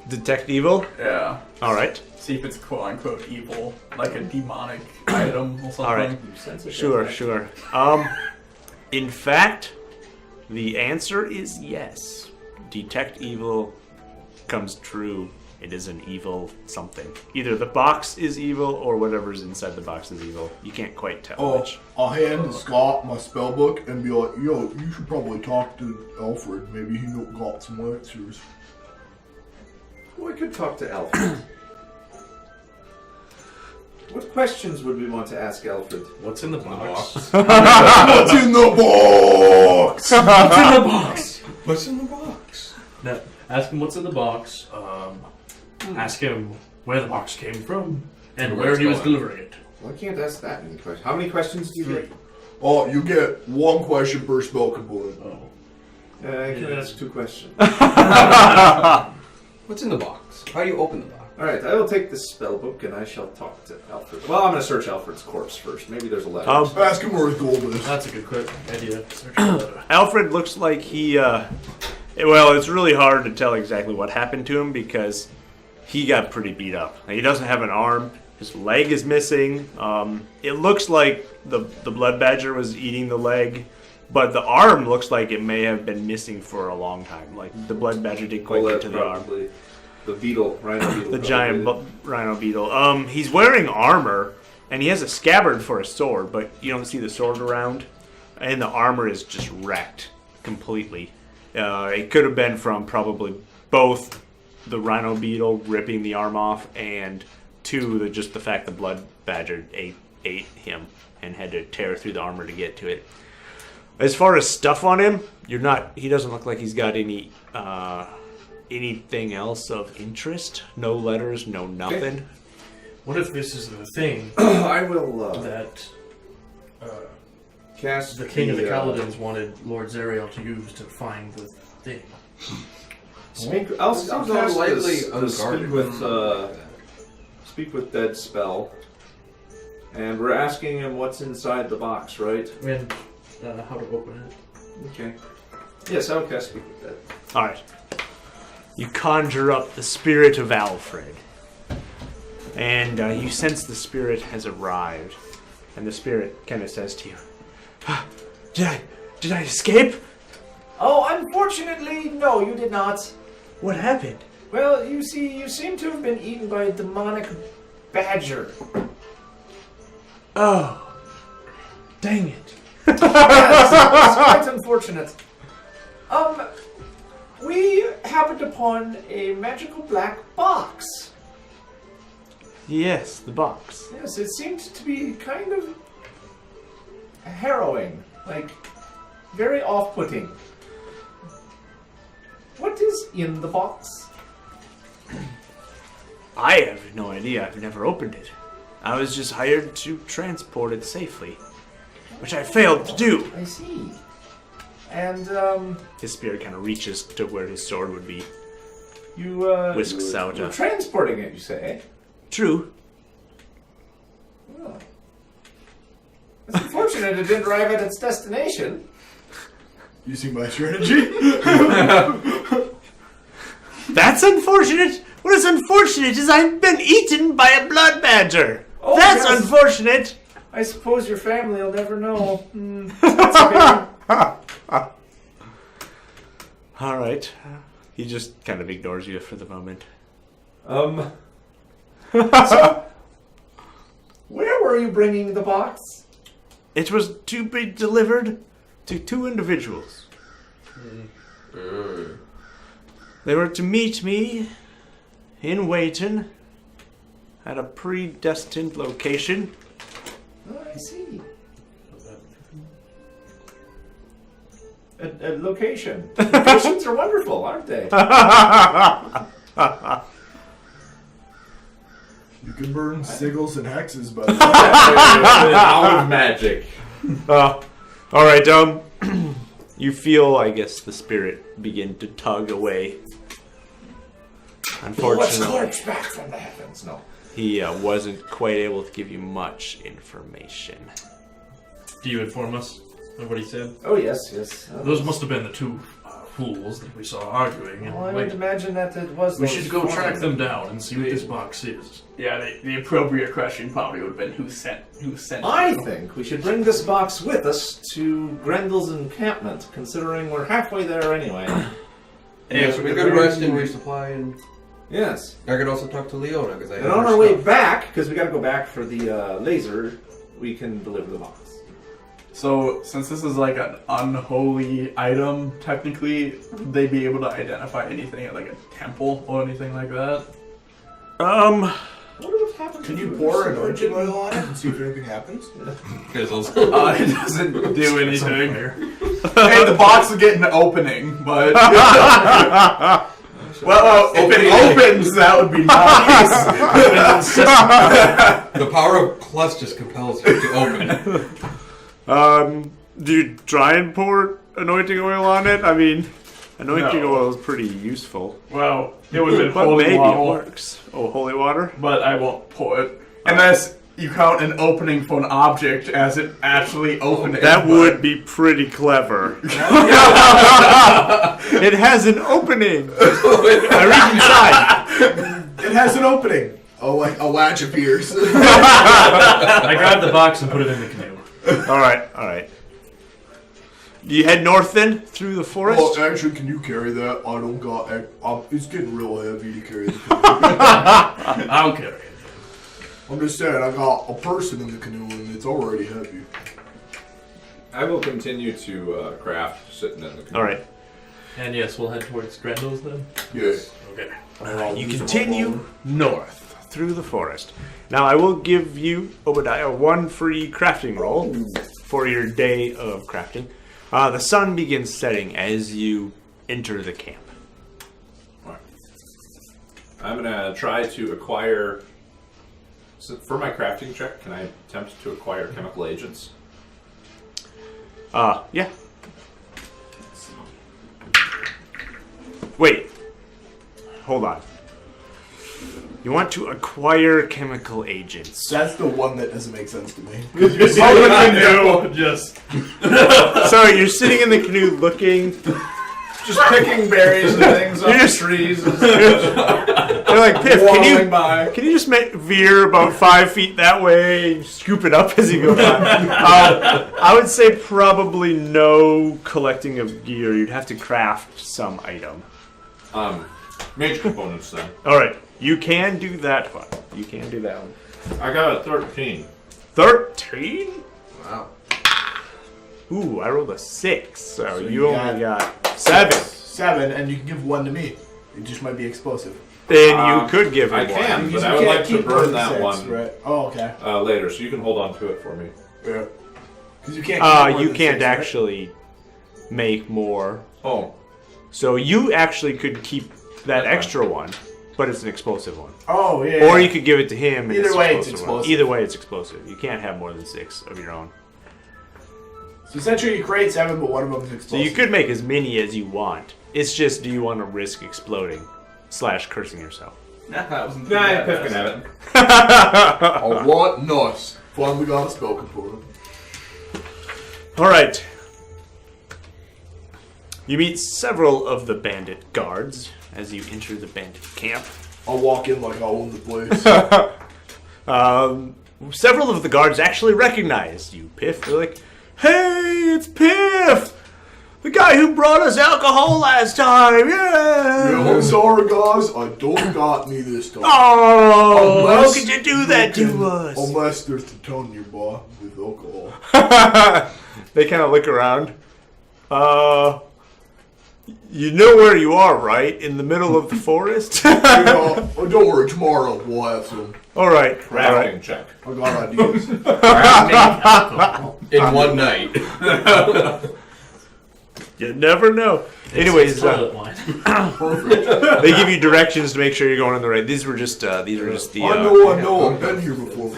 Detect evil? Yeah. Alright. See if it's quote unquote evil, like a demonic item or something. Alright. Sure. In fact, the answer is yes. Detect evil comes true. It is an evil something. Either the box is evil or whatever's inside the box is evil. You can't quite tell which. I'll hand Scott my spell book and be like, yo, you should probably talk to Alfred. Maybe he got some answers. Well, I could talk to Alfred. What questions would we want to ask Alfred? What's in the box? What's in the box? What's in the box? What's in the box? Now, ask him what's in the box. Ask him where the box came from and where he was delivering it. Well, I can't ask that many questions. How many questions do you get? Oh, you get one question per spell component. Oh. I can ask 2 questions. What's in the box? How do you open the box? Alright, I will take this spell book and I shall talk to Alfred. Well, I'm going to search Alfred's corpse first. Maybe there's a letter. Ask him where his gold is. That's a good quick idea. Search the letter. Alfred looks like he, well, it's really hard to tell exactly what happened to him because he got pretty beat up. He doesn't have an arm. His leg is missing. It looks like the blood badger was eating the leg, but the arm looks like it may have been missing for a long time. Like the blood badger didn't quite get to the arm. The beetle, rhino beetle. The giant rhino beetle. He's wearing armor, and he has a scabbard for a sword, but you don't see the sword around. And the armor is just wrecked completely. It could have been from probably both the rhino beetle ripping the arm off, and just the fact the blood badger ate him and had to tear through the armor to get to it. As far as stuff on him, he doesn't look like he's got anything else of interest. No letters, no nothing. What if this is the thing I will that cast the king of the Kaladins wanted Lord Zariel to use to find the thing? I'll Seems cast unlikely the speak with dead spell, and we're asking him what's inside the box, right? And how to open it. Okay. Yes, I'll cast speak with dead. All right. You conjure up the spirit of Alfred, and you sense the spirit has arrived, and the spirit kind of says to you, "Did I escape? Oh, unfortunately, no, you did not. What happened?" Well, you see, you seem to have been eaten by a demonic badger. Oh, dang it! Yes, it's quite unfortunate. We happened upon a magical black box. Yes, the box. Yes, it seemed to be kind of harrowing, like very off-putting. What is in the box? I have no idea. I've never opened it. I was just hired to transport it safely, which I failed to do. I see. And His spirit kind of reaches to where his sword would be. you Whisks out you're a- transporting it, you say? True. Well, it's unfortunate it didn't arrive at its destination. You see my strategy? That's unfortunate. What is unfortunate is I've been eaten by a blood badger. Oh, That's yes. unfortunate. I suppose your family will never know. That's okay. All right. He just kind of ignores you for the moment. So, where were you bringing the box? It was to be delivered to 2 individuals. They were to meet me in Wayton at a predestined location. Oh, I see. A location. Locations are wonderful, aren't they? You can burn sigils and hexes, but Out of magic. All right, you feel, I guess, the spirit begin to tug away. Let's Unfortunately, scorch back from the heavens. No. he wasn't quite able to give you much information. Do you inform us of what he said? Oh yes, yes. Those must have been the 2 fools that we saw arguing. Well, I And would wait, imagine that it was. we those should go track foreigners. them down and see what this box is. Yeah, the appropriate question probably would have been who sent I you. think we should bring this box with us to Grendel's encampment, considering we're halfway there anyway. Yeah, so we could rest and resupply, and Yes. I could also talk to Leona because I. And on our way back, because we got to go back for the laser, we can deliver the box. So, since this is like an unholy item, technically, would they be able to identify anything at like a temple or anything like that? What would happen? can you pour anointing oil on it and see if anything happens? Fizzles. It doesn't do anything. Hey, the box will get an opening, but well, if it opens, that would be nice. The power of plus just compels you to open. Do you try and pour anointing oil on it? I mean, anointing No. oil is pretty useful. Well, it would have been But holy maybe it water, works. Oh, holy water? but I won't pour it unless you count an opening for an object as it actually opening. That but- would be pretty clever. It has an opening. I reach inside. It has an opening. Oh, like a latch appears. I grabbed the box and put it in the canoe. All right. You head north then through the forest. Oh, actually, can you carry that? I don't got. It's getting real heavy to carry the canoe. I'll carry it. I'm just saying, I got a person in the canoe and it's already heavy. I will continue to craft sitting in the canoe. All right. And yes, we'll head towards Grendel's then. Yes. Okay. You continue north through the forest. Now, I will give you, Obadiah, 1 free crafting roll for your day of crafting. The sun begins setting as you enter the camp. I'm gonna try to acquire. So for my crafting check, can I attempt to acquire chemical agents? Yeah. Wait. Hold on. You want to acquire chemical agents. That's the one that doesn't make sense to me. Just So you're sitting in the canoe looking. Just picking berries and things off the trees. You're like, Piff, can you just veer about 5 feet that way and scoop it up as you go by? I would say probably no collecting of gear. You'd have to craft some item. Mage components then. All right, you can do that one. You can do that one. I got a 13. 13? Wow. Ooh, I rolled a 6, so you you only got 7. 7, and you can give 1 to me. It just might be explosive. Then you could give I him one. can, but Because I you would can't like to keep more burn than that 6, one Right. Oh, okay. later, so you can hold on to it for me. Yeah. Because you can't. Keep more You than can't 6, right? actually make more. Oh, So you actually could keep that That's extra one, but it's an explosive one. Oh yeah. Or you could give it to him. And Either way, it's one. explosive. Either way, it's explosive. You can't have more than 6 of your own. So essentially you create 7, but one of them is So explosive. you could make as many as you want. It's just, do you want to risk exploding / cursing yourself? Nah, that wasn't too Nah, bad. Piff can have it. Alright, nice. Finally got a spell component. Alright. You meet several of the bandit guards as you enter the bandit camp. I walk in like I own the place. Several of the guards actually recognize you, Piff. They're like, hey, it's Piff! The guy who brought us alcohol last time, yeah! Yeah, I'm sorry, guys. I don't got me this time. Oh, how Unless could you do that you to can- us? Unless there's a ton nearby with alcohol. They kind of look around. You know where you are, right? In the middle of the forest? Yeah, oh, don't worry. Tomorrow we'll have some. Alright, Crafting alright. check. I got ideas. In one night. You never know. Anyways, Toilet wine. they give you directions to make sure you're going on the right. These were just the. I know. I've been here before.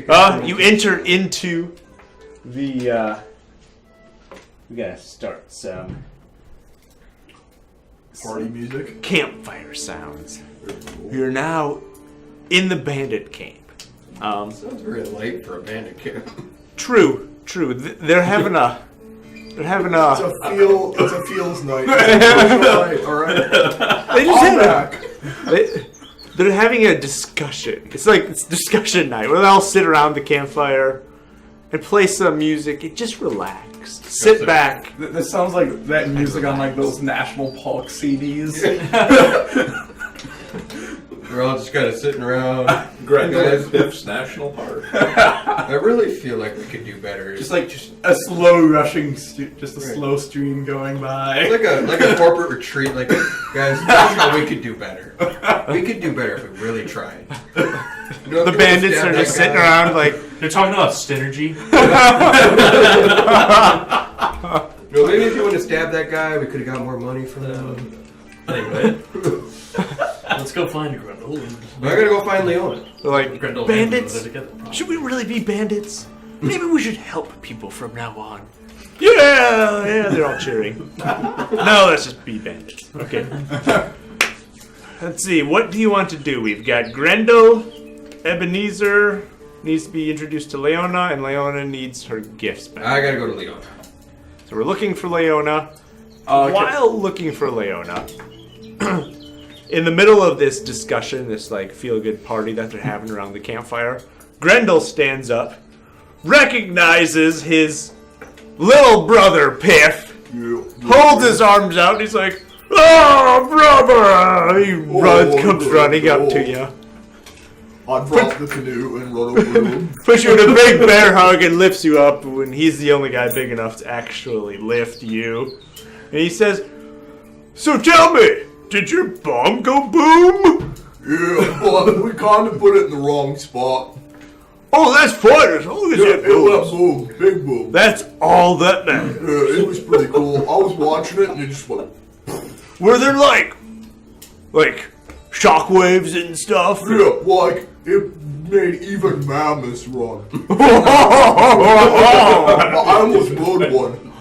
Man. You enter into the. We gotta start some Party music. campfire sounds. You're now in the bandit camp. Sounds very light for a bandit camp. True. They're having a. They're having a. It's a feels night. All right. They just I'm had back. they're having a discussion. It's discussion night where they all sit around the campfire and play some music and just relax. Sit back. This sounds like that music on like those National Park CDs. We're all just kind of sitting around. Grendel is Piff's national park. I really feel like we could do better. just a slow rushing, just a slow stream going by. like a corporate retreat. Like, guys, here's how we could do better. We could do better if we really tried. The bandits are just sitting around like. They're talking about synergy. Maybe if you want to stab that guy, we could have got more money from him. Anyway, let's go find Grendel. I gotta go find Leona. They're like, Grendel bandits? and Grendel together. Should we really be bandits? Maybe we should help people from now on. Yeah, they're all cheering. No, let's just be bandits. Okay. Let's see, what do you want to do? We've got Grendel, Ebenezer needs to be introduced to Leona, and Leona needs her gifts back. I gotta go to Leona. So we're looking for Leona. Okay. While looking for Leona, in the middle of this discussion, this like feel-good party that they're having around the campfire, Grendel stands up, recognizes his little brother Piff, holds his arms out, and he's like, "Oh, brother!" He comes running up to you, I drop the canoe and run over to him. puts you in a big bear hug, and lifts you up when he's the only guy big enough to actually lift you. And he says, "So tell me, did your bomb go boom?" Yeah, but we kind of put it in the wrong spot. Oh, that's fine, as long as Yeah, it it went booms. boom, big boom. That's all that matters. Yeah, it was pretty cool. I was watching it and it just went. Were there like shockwaves and stuff? Yeah, like it made even mammoths run. I almost rode one.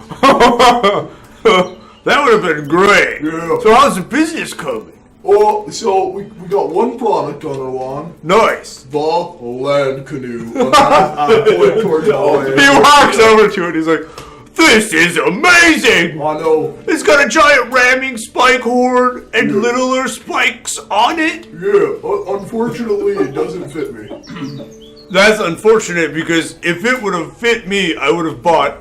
That would have been great. Yeah. So how's the business coming? Oh, so we got one product on our lawn. Nice. The land canoe. And I point towards the He land. walks over to it. He's like, "This is amazing. I know. It's got a giant ramming spike horn and littler spikes on it." Yeah, unfortunately, it doesn't fit me. That's unfortunate because if it would have fit me, I would have bought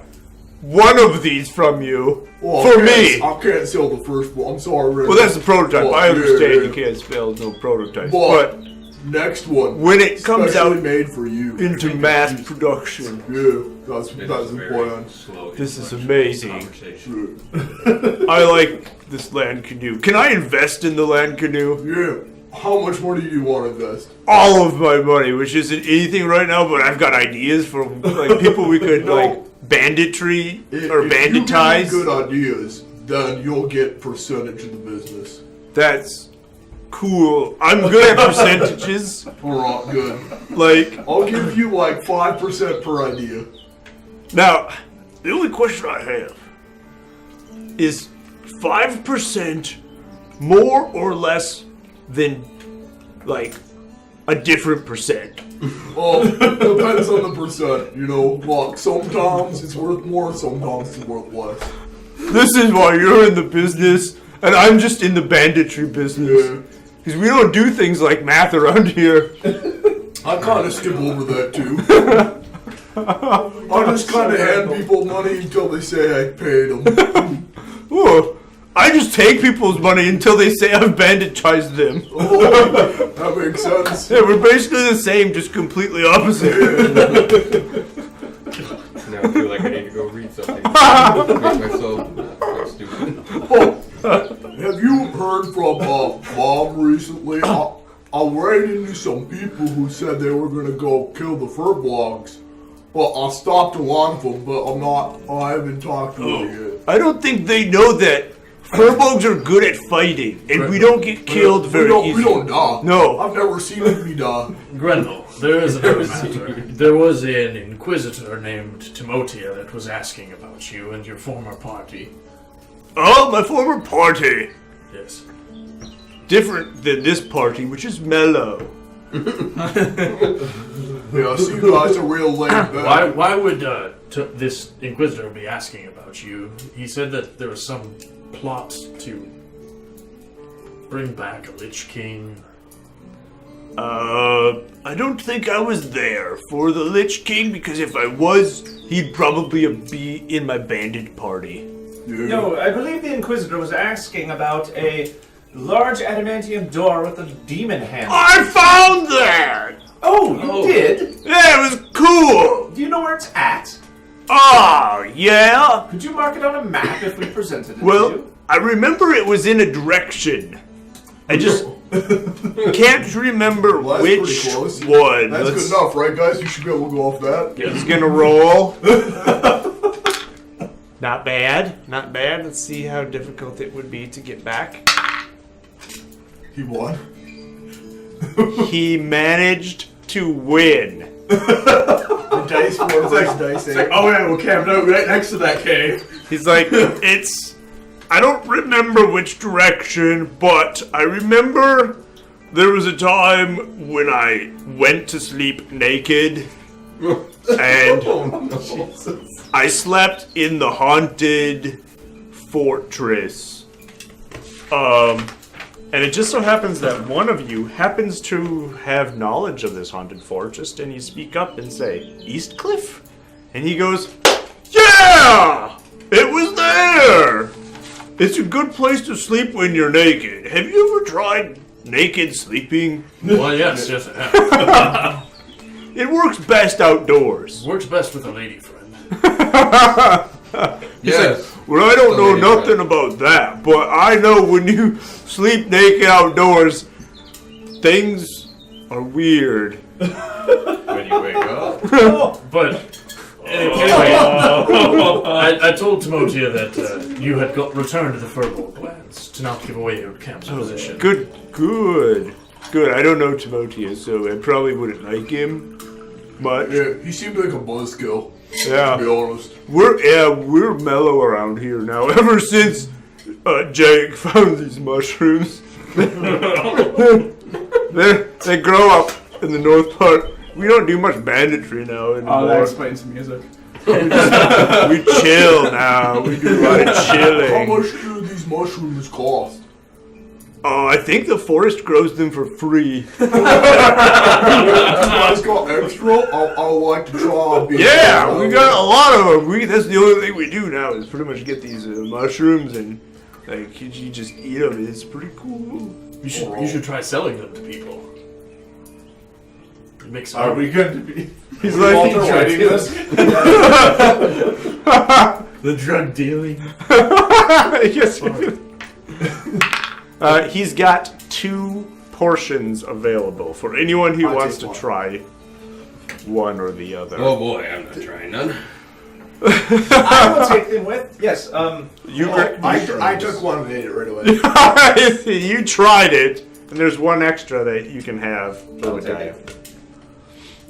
one of these from you Well, for I me. can't sell the first one. I'm sorry, Rick. Well, that's the prototype. Well, I understand yeah. you can't spell no prototypes, But but next one. when it comes Specially out made for you. into mass production, Yeah, that's the plan. this is amazing. I like this land canoe. Can I invest in the land canoe? Yeah. How much money do you want to invest? All of my money, which isn't anything right now, but I've got ideas for like people we could like banditry or If banditize. you give me good ideas, then you'll get percentage of the business. That's cool. I'm good at percentages. Alright, good. Like, I'll give you like 5% per idea. Now, the only question I have is 5% more or less than, like, a different percent? Well, depends on the percent, you know. Like, sometimes it's worth more, sometimes it's worth less. This is why you're in the business, and I'm just in the banditry business. Because we don't do things like math around here. I kind of skip over that, too. I just kind of hand people money until they say I paid them. Oh, I just take people's money until they say I've banditized them. Oh, that makes sense. Yeah, we're basically the same, just completely opposite. Now I feel like I need to go read something. Make myself not stupid. Oh, have you heard from Mom recently? I ran into some people who said they were going to go kill the furbolgs. Well, I stopped a lot of them, but I haven't talked to them yet. I don't think they know that furbolgs are good at fighting, and we don't get killed very easily. We don't die. No. I've never seen anybody die. Grendel, there is another matter. There was an inquisitor named Timotia that was asking about you and your former party. Oh, my former party. Yes. Different than this party, which is mellow. Yeah, I see you guys are real laid back. Why would this inquisitor be asking about you? He said that there was some plot to bring back a Lich King. I don't think I was there for the Lich King, because if I was, he'd probably be in my bandit party. No, I believe the Inquisitor was asking about a large adamantium door with a demon handle. I found that! Oh, you did? Yeah, it was cool! Do you know where it's at? Ah, yeah? Could you mark it on a map if we presented it to Well, you? I remember it was in a direction. I just can't remember Well, that's which pretty close. one. That's good enough, right, guys? You should be able to go off that. He's gonna roll. Not bad, not bad. Let's see how difficult it would be to get back. He won. He managed to win. The dice for this dice. It's like, oh yeah, we'll camp out right next to that cave. He's like, I don't remember which direction, but I remember there was a time when I went to sleep naked, and I slept in the haunted fortress. And it just so happens that one of you happens to have knowledge of this haunted fortress, and you speak up and say, Eastcliff? And he goes, yeah! It was there! It's a good place to sleep when you're naked. Have you ever tried naked sleeping? Well, yes, I have. It works best outdoors. Works best with a lady friend. Yes. Well, I don't know Lady nothing about that, but I know when you sleep naked outdoors, things are weird. When you wake up. But anyway, I told Timotia that you had returned to the Furbolg lands to not give away your camp's position. Good. I don't know Timotia, so I probably wouldn't like him much. Yeah, he seemed like a buzzkill. Yeah. To be honest. We're mellow around here now. Ever since Jake found these mushrooms, they grow up in the north part. We don't do much banditry now anymore. Oh, that explains the music. We chill now. We do a lot of How chilling. much do these mushrooms cost? Oh, I think the forest grows them for free. If you guys got extra, I'd like to try. Yeah, we got a lot of them. That's the only thing we do now is pretty much get these mushrooms and like you just eat them. And it's pretty cool. You should try selling them to people. It makes Are we going to be... He's like Walter writing this? the drug dealing. Yes. He's got 2 portions available for anyone who wants to try one or the other. Oh boy, I'm not trying none. I will take them with. Yes. I took one and ate it right away. You tried it, and there's one extra that you can have. I'll take it.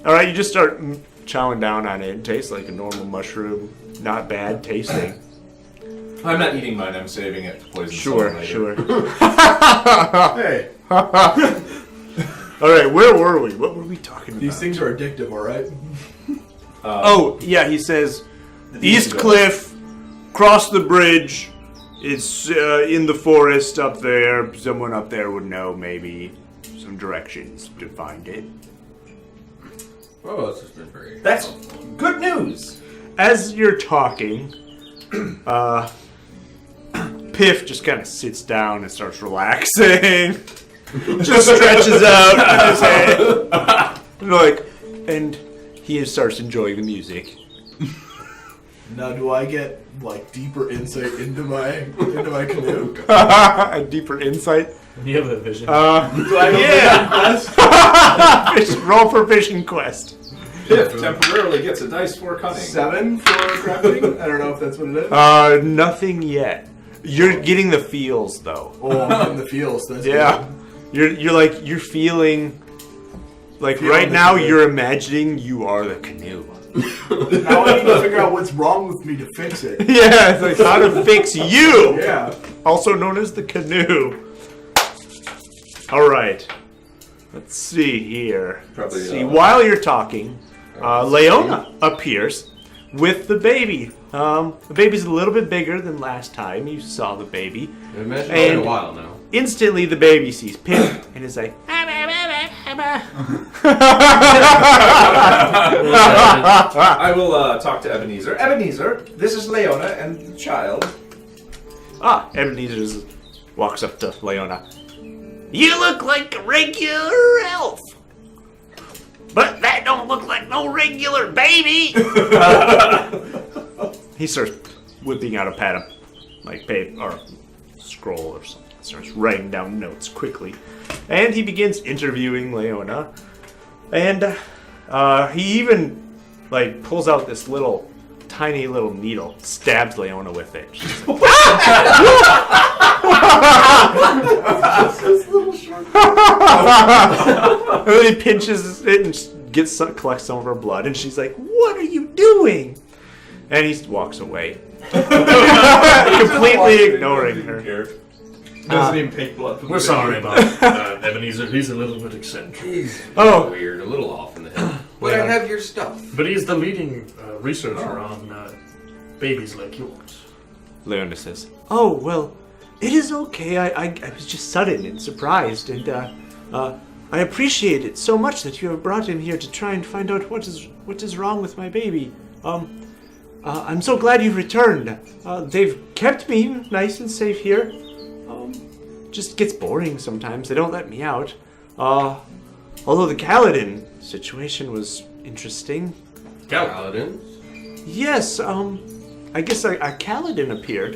All right, you just start chowing down on it. It tastes like a normal mushroom. Not bad tasting. I'm not eating mine. I'm saving it to poison Sure, someone later. sure. Hey, All right, where were we? What were we talking about? these things are addictive, alright? Oh, yeah, he says, East Cliff, cross the bridge. It's in the forest up there. Someone up there would know maybe some directions to find it. Oh, this has been very. That's good news. As you're talking, Piff just kind of sits down and starts relaxing. Just stretches out in his head. And he starts enjoying the music. Now, do I get like deeper insight into my canoe? A deeper insight. You have a vision. Do I Fish, roll for fishing quest. Piff temporarily gets a dice for cunning. 7 for crafting? I don't know if that's what it is. Nothing yet. You're getting the feels though. Oh, I'm in the feels. That's Yeah. You're feeling like Feeling right the now canoe. you're imagining you are the canoe. good. Now I need to figure out what's wrong with me to fix it. Yeah, it's like how to fix you. Yeah. Also known as the canoe. All right. Let's see here. Probably, Let's see. While you're talking, Leona appears with the baby. The baby's a little bit bigger than last time you saw the baby. I imagine it's been a And- while now. Instantly, the baby sees Pip and is like, I will talk to Ebenezer. Ebenezer, this is Leona and the child. Ebenezer just walks up to Leona. You look like a regular elf. But that don't look like no regular baby. He starts whipping out a pad of like paper or scroll or something. Starts writing down notes quickly. And he begins interviewing Leona. And he even like pulls out this little tiny little needle, stabs Leona with it. She's like, and then he pinches it and collects some of her blood, and she's like, "What are you doing?" And he walks away, completely ignoring her. Doesn't even take blood from We're the sorry baby. about Ebenezer. He's a little bit eccentric. He's Oh. weird, a little off in the head. But I have your stuff. But he's the leading researcher on babies like yours. Leona says, "Oh, well, it is okay. I was just sudden and surprised, and I appreciate it so much that you have brought him here to try and find out what is wrong with my baby. I'm so glad you've returned. They've kept me nice and safe here. Just gets boring sometimes. They don't let me out. Although the Kaladin situation was interesting. Paladins? Yes, I guess a Kaladin appeared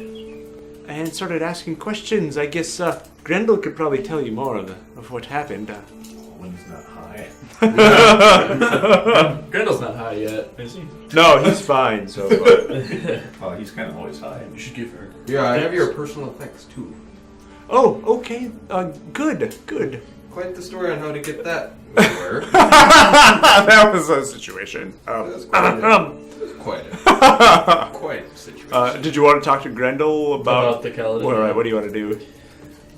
and started asking questions. I guess Grendel could probably tell you more of what happened. One's not high. Grendel's not high yet, is he? No, he's fine so far. Oh, he's kind of always high. You should give her. Yeah, I have your personal effects too. Oh, okay. Good. Quite the story on how to get that. Where? That was a situation. That's quite a situation. Did you want to talk to Grendel About the Kaladin. All right, what do you want to do?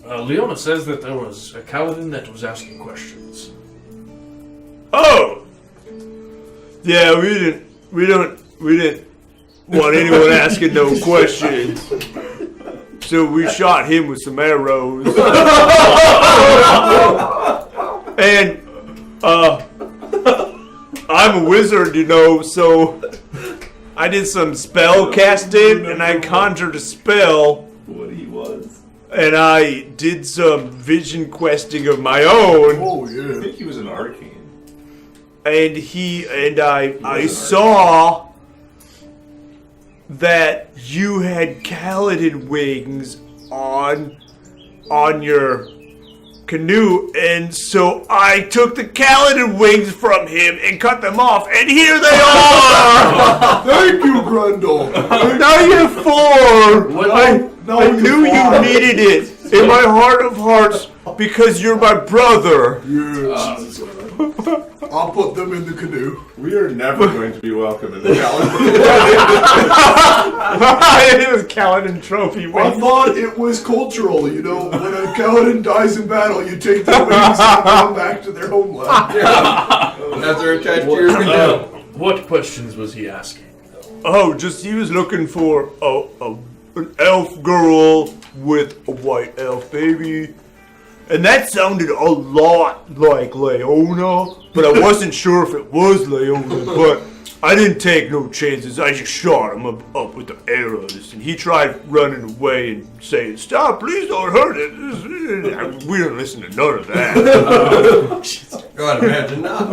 Leona says that there was a Kaladin that was asking questions. Oh, yeah. We didn't want anyone asking no questions. So we shot him with some arrows. And I'm a wizard, so I did some spell casting and I conjured a spell. What he was. And I did some vision questing of my own. Oh I yeah. think he was an arcane. And I saw that you had Kaladin wings on your canoe, and so I took the Kaladin wings from him and cut them off, and here they are! Thank you, Grendel. Now you're four! What? I knew you needed it. In my heart of hearts, Because you're my brother. I'll put them in the canoe. We are never going to be welcome in the calendar. It was Kaladin trophy. I thought it was cultural, you know. When a Kaladin dies in battle, you take their wings and come back to their homeland. As they're attached to your canoe. What questions was he asking? Oh, just he was looking for an elf girl with a white elf baby. And that sounded a lot like Leona, but I wasn't sure if it was Leona, but I didn't take no chances. I just shot him up with the arrows, and he tried running away and saying, "Stop, please don't hurt it." We didn't listen to none of that. God, imagine not.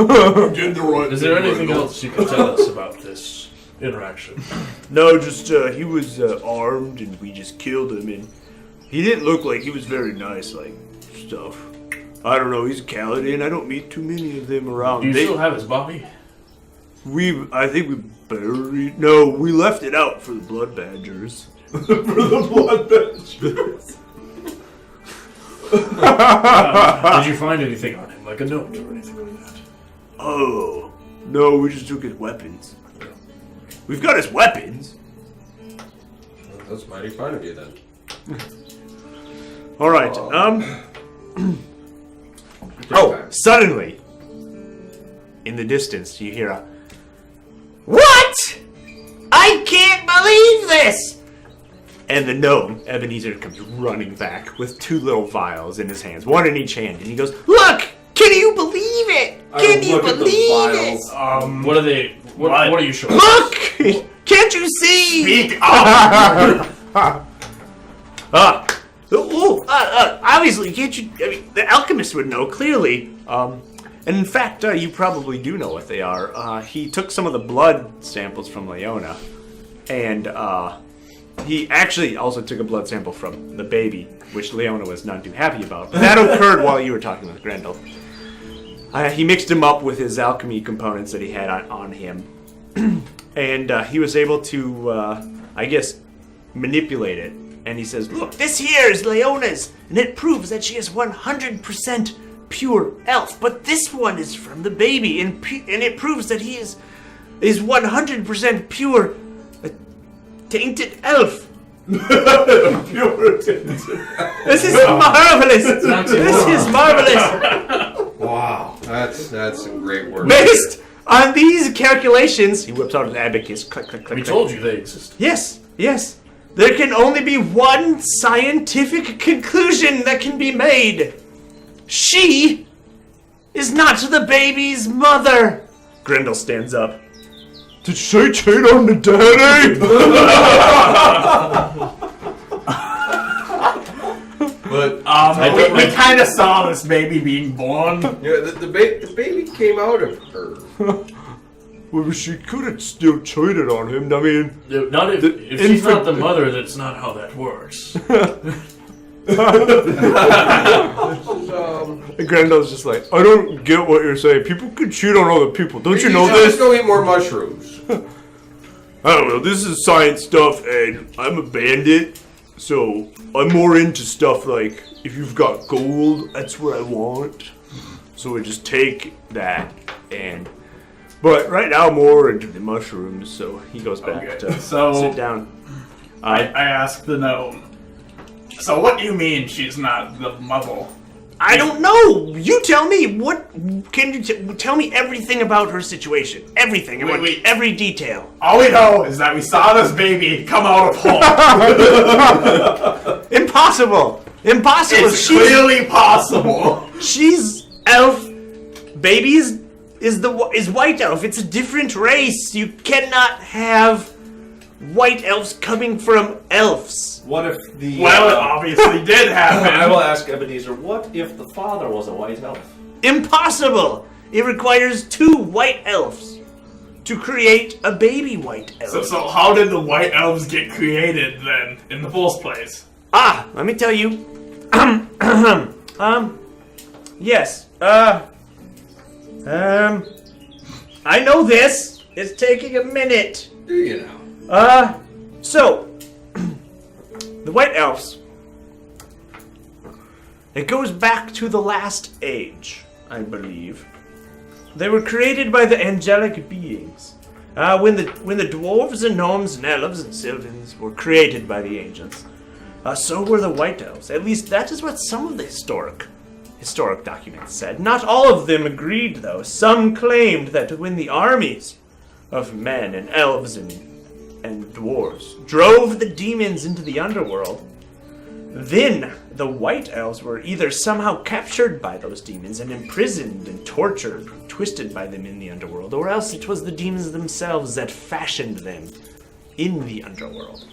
Is there anything else you can tell us about this interaction? No, just he was armed, and we just killed him, and he didn't look like he was very nice, like stuff. I don't know. He's a Kaladin. I don't meet too many of them around. Do you still have his body? I think we buried. No, we left it out for the blood badgers. For the blood badgers. Did you find anything on him, like a note or anything like that? Oh no, we just took his weapons. We've got his weapons. That's mighty fine of you then. All right. Oh, suddenly, in the distance, you hear a, "What? I can't believe this!" And the gnome, Ebenezer, comes running back with 2 little vials in his hands, one in each hand, and he goes, "Look! Can you believe it? Can you believe it? What are they? What are you showing? Look! Can't you see?" Speak up! Obviously, can't you? I mean, the alchemist would know clearly. And in fact, you probably do know what they are. He took some of the blood samples from Leona, and he actually also took a blood sample from the baby, which Leona was none too happy about. But that occurred while you were talking with Grendel. He mixed them up with his alchemy components that he had on him, and he was able to, I guess, manipulate it. And he says, "Look, this here is Leona's, and it proves that she is 100% pure elf. But this one is from the baby, and it proves that he is 100% pure tainted elf." Pure tainted. This is marvelous. This is marvelous. Wow, that's some great work. Based on these calculations, he whips out an abacus. Click, click, click. We click. told you they existed. Yes, yes. There can only be one scientific conclusion that can be made. She is not the baby's mother. Grendel stands up. Did she cheat on the daddy? But We kind of saw this baby being born. yeah, the baby came out of her. Well, she could have still cheated on him. I mean, Not if she's not the mother, that's not how that works. and Grendel's just like, I don't get what you're saying. People could cheat on other people. Don't you know Just this? go eat more mushrooms. I don't know. This is science stuff, and I'm a bandit, so I'm more into stuff like if you've got gold, that's what I want. So I just take that and. But right now, more into the mushrooms, so he goes back to sit down. I asked the gnome. So what do you mean she's not the mother? I don't know. You tell me. What can you tell me everything about her situation? Everything. I want Wait. every detail. All we know is that we saw this baby come out of home. Impossible. Impossible. It's clearly possible. She's elf. Baby is white elf. It's a different race. You cannot have white elves coming from elves. What if the... Well, it obviously did happen. I will ask Ebenezer, what if the father was a white elf? Impossible. It requires 2 white elves to create a baby white elf. So how did the white elves get created then, in the first place? Let me tell you. Yes. I know this. It's taking a minute. Do you know? So, the white elves It goes back to the last age, I believe. They were created by the angelic beings. When the dwarves and gnomes and elves and sylvans were created by the angels, so were the white elves. At least that is what some of the historic documents said. Not all of them agreed, though. Some claimed that when the armies of men and elves and dwarves drove the demons into the underworld, then the white elves were either somehow captured by those demons and imprisoned and tortured, twisted by them in the underworld, or else it was the demons themselves that fashioned them in the underworld.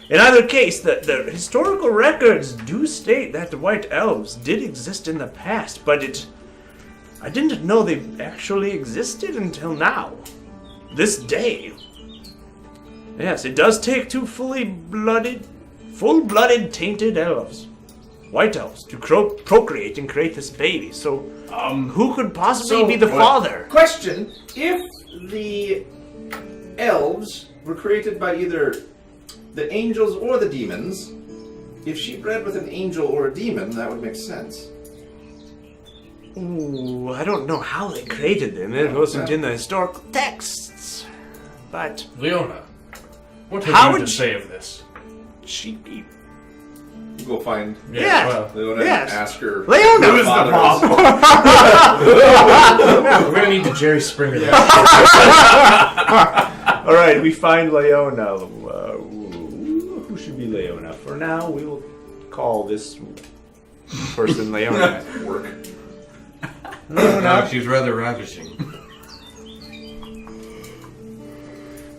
In either case, the historical records do state that the white elves did exist in the past, but I didn't know they actually existed until now. This day. Yes, it does take two full-blooded, tainted elves, white elves, to procreate and create this baby. So, who could possibly be the father? Question: if the elves were created by either the angels or the demons, if she bred with an angel or a demon, that would make sense. Ooh, I don't know how they created them. It wasn't in the historical texts. But Leona, what How have you would to she- say of this? she'd be... You go find Yeah. Well, Leona Yes. and ask her. Leona! who Who is the father we're gonna need to Jerry Springer that. All right, we find Leona. Who should be Leona? For now, we will call this person Leona. Work. No, she's rather ravishing.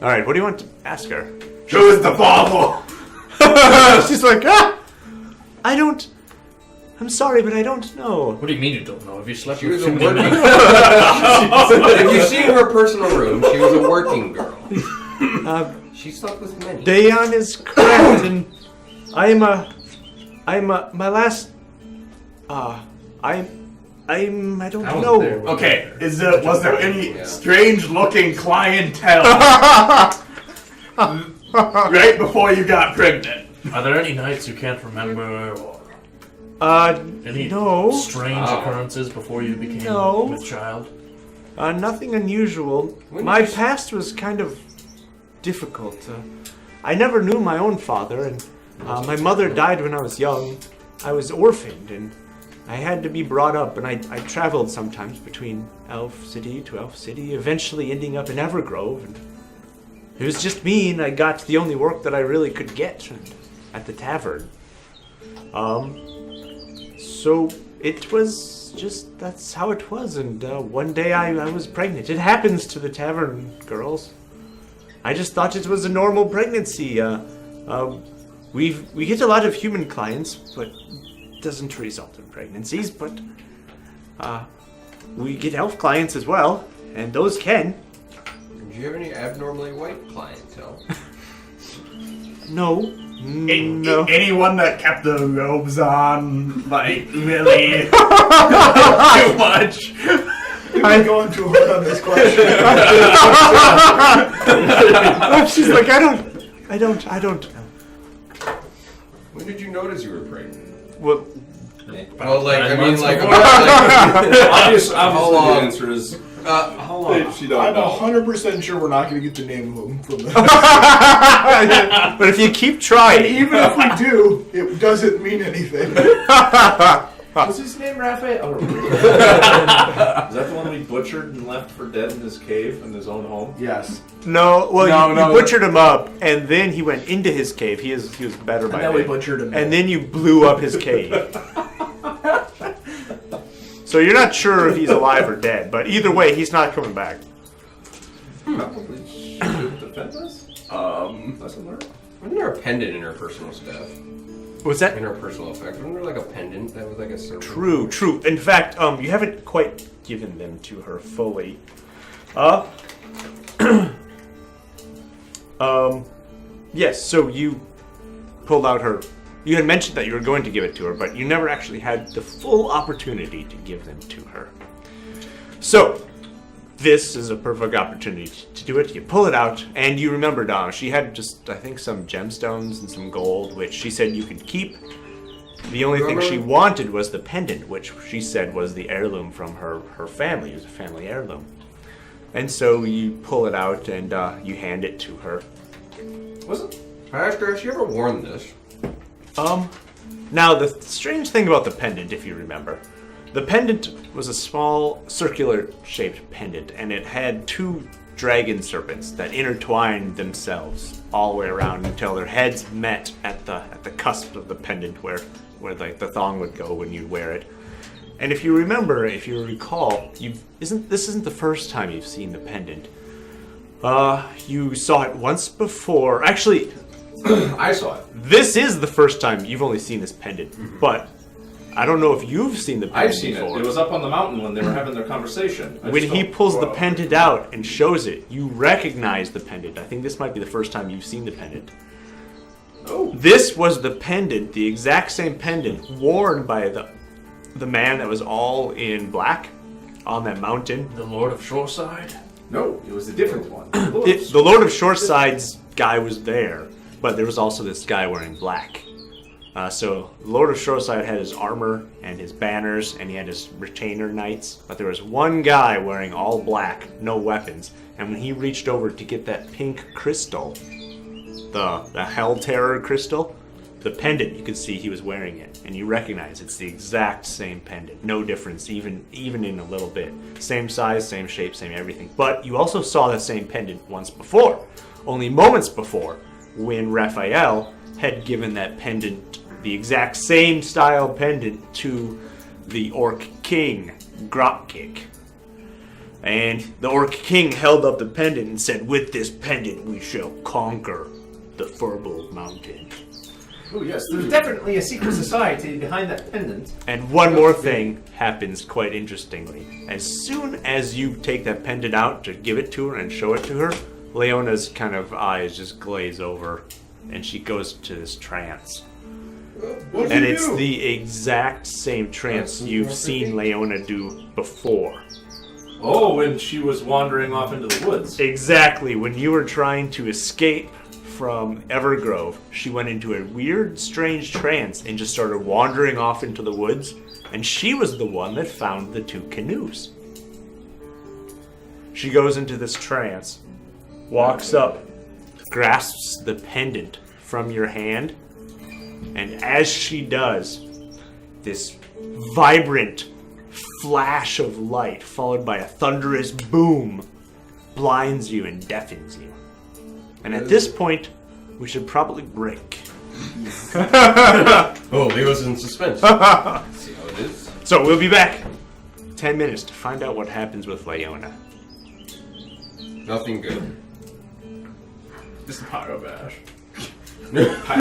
All right, what do you want to ask her? Who is the father? She's like, I'm sorry, but I don't know. What do you mean you don't know? Have you slept She with was a too many working. men? If you see her personal room, she was a working girl. She slept with many. Dayan is correct, and my last, I don't I wasn't know. there. Okay, was there any Yeah. strange-looking clientele right before you got pregnant? Are there any nights you can't remember, or any No. strange occurrences before you became No. with child? Nothing unusual. When My did you- past was kind of difficult. I never knew my own father, and my mother died when I was young. I was orphaned, and I had to be brought up, and I traveled sometimes between Elf City to Elf City, eventually ending up in Evergrove, and it was just me, and I got the only work that I really could get at the tavern. So it was just, that's how it was, and one day I was pregnant. It happens to the tavern girls. I just thought it was a normal pregnancy. We get a lot of human clients, but it doesn't result in pregnancies, but we get elf clients as well, and those can. Do you have any abnormally white clientele? No. No. Anyone that kept the robes on, like, really too much? I'm going too hard on this question. She's like, I don't know. When did you notice you were pregnant? Well, Well, like, I 9 mean, months like, before. Obviously, How the long? answer is how long? she don't I'm know. 100% sure we're not going to get the name of them from this. but if you keep trying, Even if we do, it doesn't mean anything. Was his name Raphael? Is that the one we butchered and left for dead in his cave in his own home? Yes. no. Well, No, you butchered him up, and then he went into his cave. He was better by And then we then. butchered him. And then you blew up his cave. So you're not sure if he's alive or dead, but either way, he's not coming back. Probably should defend us. Lesson learned. Wasn't there a pendant in her personal stuff? Was that In her personal effect? Wasn't there like a pendant that was like a serpent? true? In fact, you haven't quite given them to her fully. Yes. So you pulled out her. You had mentioned that you were going to give it to her, but you never actually had the full opportunity to give them to her. So, this is a perfect opportunity to do it. You pull it out, and you remember, Donna, she had just, I think, some gemstones and some gold, which she said you could keep. The only thing she wanted was the pendant, which she said was the heirloom from her family. It was a family heirloom. And so you pull it out and you hand it to her. Was it? I asked her, has she ever worn this? Now the strange thing about the pendant, if you remember, the pendant was a small circular-shaped pendant, and it had 2 dragon serpents that intertwined themselves all the way around until their heads met at the cusp of the pendant, where like the thong would go when you wear it. And if you remember, if you recall, this isn't the first time you've seen the pendant. You saw it once before. Actually, I saw it. this is the first time you've only seen this pendant, but I don't know if you've seen the pendant I've seen before. it. It was up on the mountain when they were having their conversation. When he pulls the pendant out and shows it, you recognize the pendant. I think this might be the first time you've seen the pendant. Oh. This was the pendant, the exact same pendant worn by the man that was all in black on that mountain. The Lord of Shoreside? No, it was a different one. The Lord of Shoreside's guy was there, but there was also this guy wearing black. So Lord of Shoreside had his armor and his banners, and he had his retainer knights. But there was one guy wearing all black, no weapons. And when he reached over to get that pink crystal, the Hell Terror crystal, the pendant, you could see he was wearing it, and you recognize it's the exact same pendant. No difference, even in a little bit. Same size, same shape, same everything. But you also saw the same pendant once before, only moments before, when Raphael had given that pendant, the exact same style pendant, to the Orc King, Gropkick. And the Orc King held up the pendant and said, "With this pendant we shall conquer the Furble Mountain." Oh yes, there's definitely a secret society behind that pendant. And one more thing happens quite interestingly. As soon as you take that pendant out to give it to her and show it to her, Leona's kind of eyes just glaze over, and she goes to this trance. And it's the exact same trance you've seen Leona do before. Oh, when she was wandering off into the woods. Exactly. When you were trying to escape from Evergrove, she went into a weird, strange trance and just started wandering off into the woods, and she was the one that found the 2 canoes. She goes into this trance, walks up, grasps the pendant from your hand, and as she does, this vibrant flash of light followed by a thunderous boom blinds you and deafens you. And at this point, we should probably break. Oh, leave us in suspense. See how it is. So we'll be back 10 minutes to find out what happens with Leona. Nothing good. Just a pyro bash.